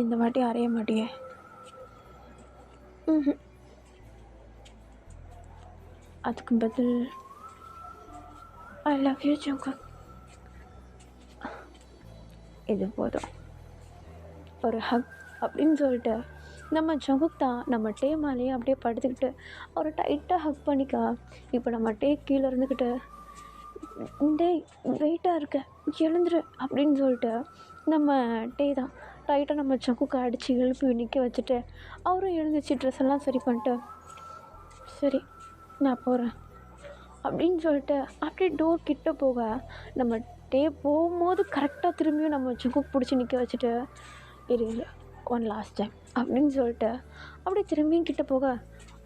இந்த வாட்டி அறைய மாட்டியே? அதுக்கு பதில் ஐ லவ் யூ ஜங்குக். இது போதும், ஒரு ஹக் அப்படின்னு சொல்லிட்டு நம்ம ஜங்குக் தான் நம்ம டே மேலேயே அப்படியே படுத்துக்கிட்டு ஒரு டைட்டாக ஹக் பண்ணிக்க. இப்போ நம்ம டே கீழே இருந்துக்கிட்டு டேய் வெயிட்டாக இருக்க எழுந்துரு அப்படின்னு சொல்லிட்டு நம்ம டே தான் டைட்டாக நம்ம சங்குக்கு அடித்து எழுப்பி நிற்க வச்சுட்டு அவரும் எழுந்துச்சு ட்ரெஸ் எல்லாம் சரி பண்ணிட்டு சரி நான் போகிறேன் அப்படின்னு சொல்லிட்டு அப்படியே டோர் கிட்ட போக நம்ம டே போகும்போது கரெக்டாக திரும்பியும் நம்ம சங்குக்கு பிடிச்சி நிற்க வச்சுட்டு இரு ஒன் லாஸ்ட் டைம் அப்படின்னு சொல்லிட்டு அப்படியே திரும்பியும் கிட்ட போக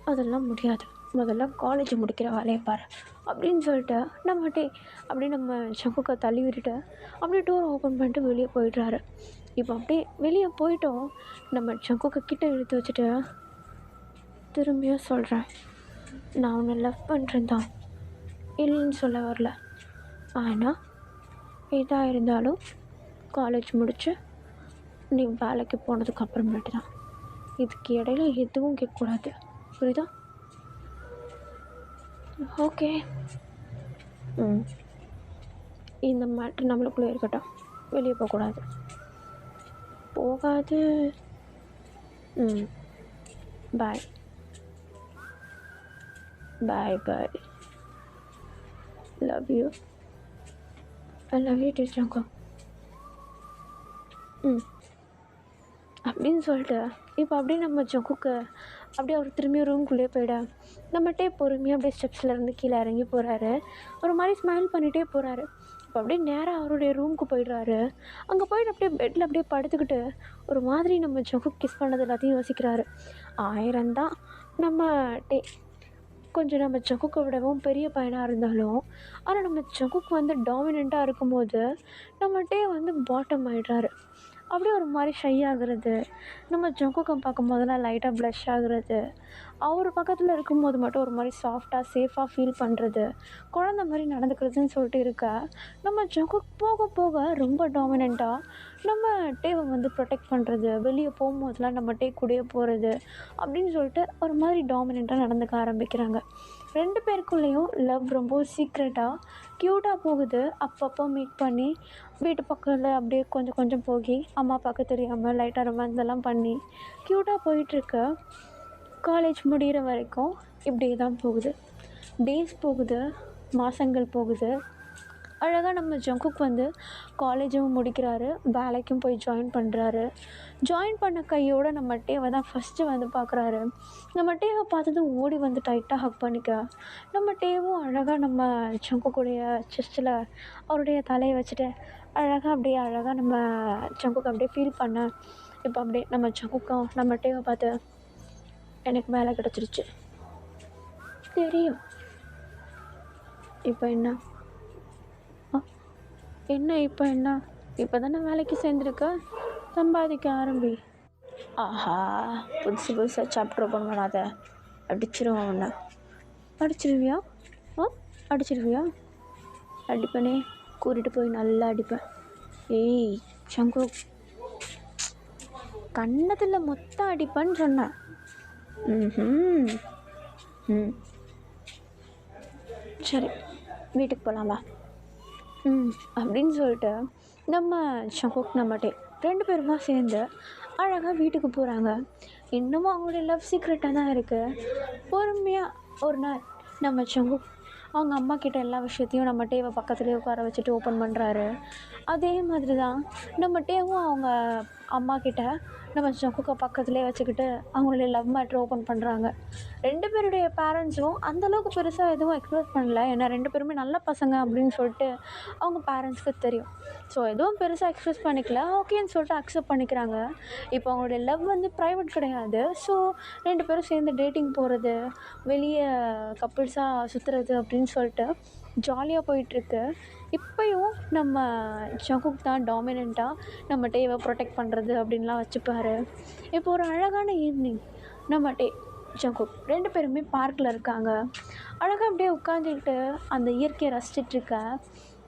அதெல்லாம் முடியாது, முதல்ல காலேஜ் முடிக்கிற வேலையை பாரு அப்படின்னு சொல்லிட்டு நம்மகிட்டே அப்படியே நம்ம சங்குக்கை தள்ளி விட்டுட்டு அப்படியே டோர் ஓப்பன் பண்ணிட்டு வெளியே போயிடுறாரு. இப்போ அப்படியே வெளியே போயிட்டோம், நம்ம சங்குக்கை கிட்ட இழுத்து வச்சுட்டு திரும்பியும் சொல்கிறேன், நான் உன்னை லவ் பண்ணுறேன் தான், இல்லைன்னு சொல்ல வரல. ஆனால் எதாக இருந்தாலும் காலேஜ் முடித்து நீ வேலைக்கு போனதுக்கு அப்புறமேட்டு தான், இதுக்கு இடையில எதுவும் கேட்கக்கூடாது, புரியுதா? ஓகே. இந்த மேட்ரு நம்மளுக்குள்ளே இருக்கட்டும், வெளியே போகக்கூடாது. போகாது. Bye bye bye. Love you. I love you teacher. அப்படின்னு சொல்லிட்டு இப்போ அப்படியே நம்ம ஜங்குக்கு அப்படியே அவர் திரும்பியும் ரூம்குள்ளேயே போயிட நம்மகிட்டே பொறுமையாக அப்படியே ஸ்டெப்ஸில் இருந்து கீழே இறங்கி போகிறாரு. ஒரு மாதிரி ஸ்மைல் பண்ணிகிட்டே போகிறாரு. இப்போ அப்படியே நேராக அவருடைய ரூமுக்கு போயிடுறாரு. அங்கே போயிட்டு அப்படியே பெட்டில் அப்படியே படுத்துக்கிட்டு ஒரு மாதிரி நம்ம ஜங்குக்கு கிஸ் பண்ணது எல்லாத்தையும் யோசிக்கிறாரு. 1000 தான் நம்ம டே கொஞ்சம் நம்ம ஜங்குக்கை விடவும் பெரிய பையனாக இருந்தாலும், ஆனால் நம்ம ஜங்குக்கு வந்து டாமினண்ட்டாக இருக்கும்போது நம்ம டே வந்து பாட்டம் ஆகிடுறாரு. அப்படியே ஒரு மாதிரி ஷை ஆகுறது, நம்ம ஜங்குக்கை பார்க்கும் போதெல்லாம் லைட்டாக ப்ளஷ் ஆகுறது, அவர் பக்கத்தில் இருக்கும்போது மட்டும் ஒரு மாதிரி சாஃப்டாக சேஃபாக ஃபீல் பண்ணுறது, குழந்த மாதிரி நடந்துக்கிறதுன்னு சொல்லிட்டு இருக்க நம்ம ஜங்குக் போக போக ரொம்ப டாமினண்ட்டாக நம்ம டேவை வந்து ப்ரொடெக்ட் பண்ணுறது, வெளியே போகும்போதெல்லாம் நம்ம டே கூடயே போகிறது அப்படின்னு சொல்லிட்டு ஒரு மாதிரி டாமினண்ட்டாக நடந்துக்க ஆரம்பிக்கிறாங்க. 2 பேருக்குள்ளேயும் லவ் ரொம்ப சீக்ரெட்டாக க்யூட்டாக போகுது. அப்பப்போ மீட் பண்ணி வீட்டு பக்கத்தில் அப்படியே கொஞ்சம் கொஞ்சம் போகி அம்மா அப்பாவுக்கு தெரியாமல் லைட்டாக ரொமான்ஸ் எல்லாம் பண்ணி க்யூட்டாக போயிட்டுருக்கு. காலேஜ் முடிகிற வரைக்கும் இப்படியே தான் போகுது. டேஸ் போகுது, மாதங்கள் போகுது. அழகாக நம்ம ஜங்குக் வந்து காலேஜும் முடிக்கிறாரு, வேலைக்கும் போய் ஜாயின் பண்ணுறாரு. ஜாயின் பண்ண கையோடு நம்ம டேவை தான் ஃபஸ்ட்டு வந்து பார்க்குறாரு. நம்ம டேவை பார்த்ததும் ஓடி வந்து டைட்டாக ஹக் பண்ணிக்க நம்ம டேவும் அழகாக நம்ம ஜங்குக்குடைய செஸ்ட்டில் அவருடைய தலையை வச்சுட்டு அழகாக நம்ம ஜங்குக்கு அப்படியே ஃபீல் பண்ண இப்போ அப்படியே நம்ம ஜங்குக்கும் நம்ம டேவை பார்த்து எனக்கு வேலை கிடச்சிருச்சு தெரியும். இப்போ என்ன இப்போ என்ன இப்போ தானே வேலைக்கு சேர்ந்துருக்க, சம்பாதிக்க ஆரம்பி. ஆஹா, புதுசாக சாப்டர் ஓப்பன் பண்ணாத, அடிச்சிருவான் உன்னை. அடிச்சிருவியா? அடிச்சிருவியா? அடிப்பனே, கூட்டிகிட்டு போய் நல்லா அடிப்பேன். ஏய் சங்கு, கண்ணத்தில் மொத்தம் அடிப்பேன்னு சொன்னேன். சரி வீட்டுக்கு போகலாமா? அப்படின்னு சொல்லிட்டு நம்ம சங்குக் நம்ம டே 2 பேருமா சேர்ந்து அழகாக வீட்டுக்கு போகிறாங்க. இன்னமும் அவங்களுடைய லவ் சீக்ரெட்டாக தான் இருக்குது. பொறுமையாக ஒரு நாள் நம்ம சங்குக் அவங்க அம்மா கிட்ட எல்லா விஷயத்தையும் நம்ம டேவை பக்கத்துலேயே உட்கார வச்சுட்டு ஓப்பன் பண்ணுறாரு. அதே மாதிரி தான் நம்ம டேவும் அவங்க அம்மா கிட்ட நம்ம ஜங்குக்கை பக்கத்துலேயே வச்சுக்கிட்டு அவங்களுடைய லவ் மேட்ரு ஓப்பன் பண்ணுறாங்க. 2 பேருடைய பேரண்ட்ஸும் அந்தளவுக்கு பெருசாக எதுவும் எக்ஸ்ப்ரெஸ் பண்ணல, ஏன்னா 2 பேருமே நல்ல பசங்க அப்படின்னு சொல்லிட்டு அவங்க பேரண்ட்ஸ்க்கு தெரியும். ஸோ எதுவும் பெருசாக எக்ஸ்ப்ரெஸ் பண்ணிக்கல, ஓகேன்னு சொல்லிட்டு அக்செப்ட் பண்ணிக்கிறாங்க. இப்போ அவங்களுடைய லவ் வந்து ப்ரைவேட் கிடையாது. ஸோ 2 பேரும் சேர்ந்து டேட்டிங் போகிறது, வெளியே கப்புள்ஸாக சுற்றுறது அப்படின்னு சொல்லிட்டு ஜாலியாக போயிட்டுருக்கு. இப்போயும் நம்ம ஜங்குக் தான் டாமினண்ட்டாக நம்ம டேவை ப்ரொடெக்ட் பண்ணுறது அப்படின்லாம் வச்சுப்பார். இப்போ ஒரு அழகான ஈவினிங் நம்ம டே ஜங்குக் 2 பேருமே பார்க்கில் இருக்காங்க. அழகாக அப்படியே உட்காந்துக்கிட்டு அந்த இயற்கையை ரசிச்சிட்ருக்க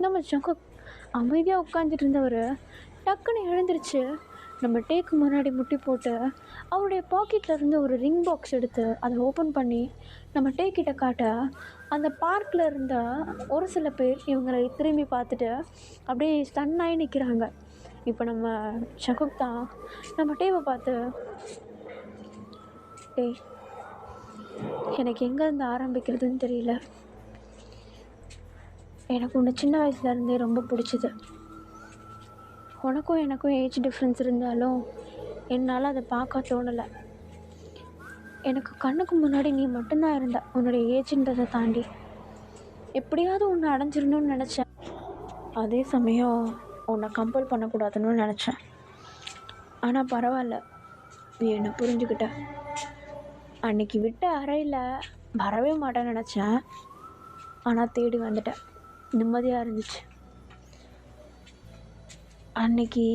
நம்ம ஜங்குக் அமைதியாக உட்காந்துட்டு இருந்தவர் டக்குன்னு எழுந்திரிச்சு நம்ம டேக்கு முன்னாடி முட்டி போட்டு அவருடைய பாக்கெட்டில் இருந்து ஒரு ரிங் பாக்ஸ் எடுத்து அதை ஓப்பன் பண்ணி நம்ம டே கிட்ட காட்ட அந்த பார்க்கில் இருந்த ஒரு சில பேர் இவங்களை திரும்பி பார்த்துட்டு அப்படியே ஸ்டன்னாகி நிற்கிறாங்க. இப்போ நம்ம ஜங்குக் தான் நம்ம டேவை பார்த்து, டே எனக்கு எங்கேருந்து ஆரம்பிக்கிறதுன்னு தெரியல, எனக்கு உன்னை சின்ன வயசுலேருந்தே ரொம்ப பிடிச்சிது. உனக்கும் எனக்கும் ஏஜ் டிஃப்ரென்ஸ் இருந்தாலும் என்னால் அதை பார்க்க தோணலை. எனக்கு கண்ணுக்கு முன்னாடி நீ மட்டும்தான் இருந்த, உன்னுடைய ஏஜ்ன்றதை தாண்டி. எப்படியாவது உன்னை அடைஞ்சிடணும்னு நினச்சேன். அதே சமயம் உன்னை கம்பல் பண்ணக்கூடாதுன்னு நினச்சேன். ஆனால் பரவாயில்ல, நீ என்னை புரிஞ்சுக்கிட்ட. அன்னைக்கு விட்ட அறையில் வரவே மாட்டேன்னு நினச்சேன். ஆனால் தேடி வந்துட்டேன். நிம்மதியாக இருந்துச்சு. அன்னைக்கு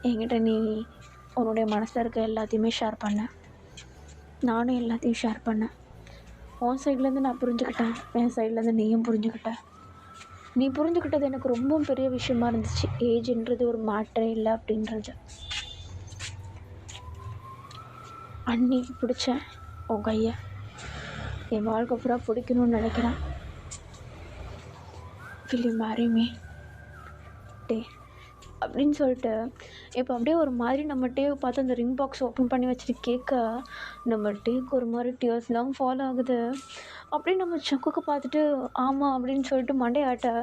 என்கிட்ட நீ உன்னுடைய மனசில் இருக்க எல்லாத்தையுமே ஷேர் பண்ண, நானும் எல்லாத்தையும் ஷேர் பண்ணேன். உன் சைட்லேருந்து நான் புரிஞ்சுக்கிட்டேன், என் சைட்லேருந்து நீயும் புரிஞ்சுக்கிட்ட. நீ புரிஞ்சுக்கிட்டது எனக்கு ரொம்ப பெரிய விஷயமா இருந்துச்சு. ஏஜ்ன்றது ஒரு மேட்டரே இல்லை அப்படின்றது. அன்னைக்கு பிடிச்சேன் உன் கையை. என் வாழ்க்கை பூரா பிடிக்கணும்னு நினைக்கிறேன். will you marry me டே அப்படின்னு சொல்லிட்டு இப்போ அப்படியே ஒரு மாதிரி நம்ம டேவை பார்த்து அந்த ரிங் பாக்ஸ் ஓப்பன் பண்ணி வச்சுட்டு கேட்க நம்ம டேக்கு ஒரு மாதிரி டியர்ஸ்லாம் ஃபாலோ ஆகுது. அப்படியே நம்ம சக்குக்கு பார்த்துட்டு ஆமாம் அப்படின்னு சொல்லிட்டு மண்டையாட்ட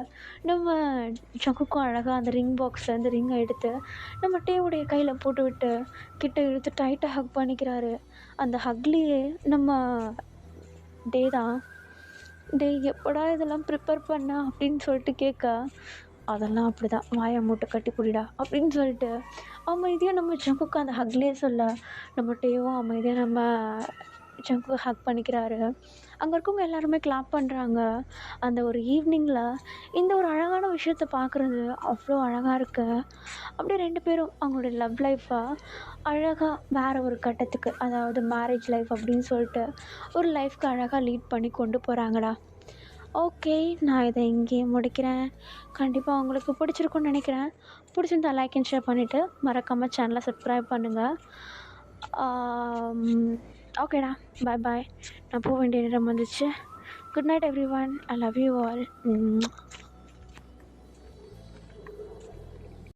நம்ம சக்குக்கும் அழகாக அந்த ரிங் பாக்ஸில் அந்த ரிங்கை எடுத்து நம்ம டேவுடைய கையில் போட்டு விட்டு கிட்ட இழுத்து டைட்டாக ஹக் பண்ணிக்கிறாரு. அந்த ஹக்லேயே நம்ம டே தான், டே எப்படா இதெல்லாம் ப்ரிப்பேர் பண்ண அப்படின்னு சொல்லிட்டு கேட்க, அதெல்லாம் அப்படி தான், வாயை மூட்டை கட்டி புடிடா அப்படின்னு சொல்லிட்டு அமைதியாக நம்ம ஜங்குக்கு அந்த ஹக்லேயே சொல்ல நம்ம டேவும் அமைதியாக நம்ம ஜங்குக்கு ஹக் பண்ணிக்கிறாரு. அங்கே இருக்கவங்க எல்லாருமே கிளாப் பண்ணுறாங்க. அந்த ஒரு ஈவினிங்கில் இந்த ஒரு அழகான விஷயத்த பார்க்குறது அவ்வளோ அழகாக இருக்குது. அப்படியே ரெண்டு பேரும் அவங்களுடைய லவ் லைஃப்பை அழகாக வேறு ஒரு கட்டத்துக்கு, அதாவது மேரேஜ் லைஃப் அப்படின்னு சொல்லிட்டு ஒரு லைஃப்க்கு அழகாக லீட் பண்ணி கொண்டு போகிறாங்கடா. ஓகே, நான் இதை இங்கேயே முடிக்கிறேன். கண்டிப்பாக உங்களுக்கு பிடிச்சிருக்குன்னு நினைக்கிறேன். பிடிச்சிருந்தா லைக் அண்ட் ஷேர் பண்ணிவிட்டு மறக்காமல் சேனலை சப்ஸ்கிரைப் பண்ணுங்கள். ஓகேடா, பாய் பாய். நான் போக வேண்டிய நேரம் வந்துச்சு. Good night every one. I love you all.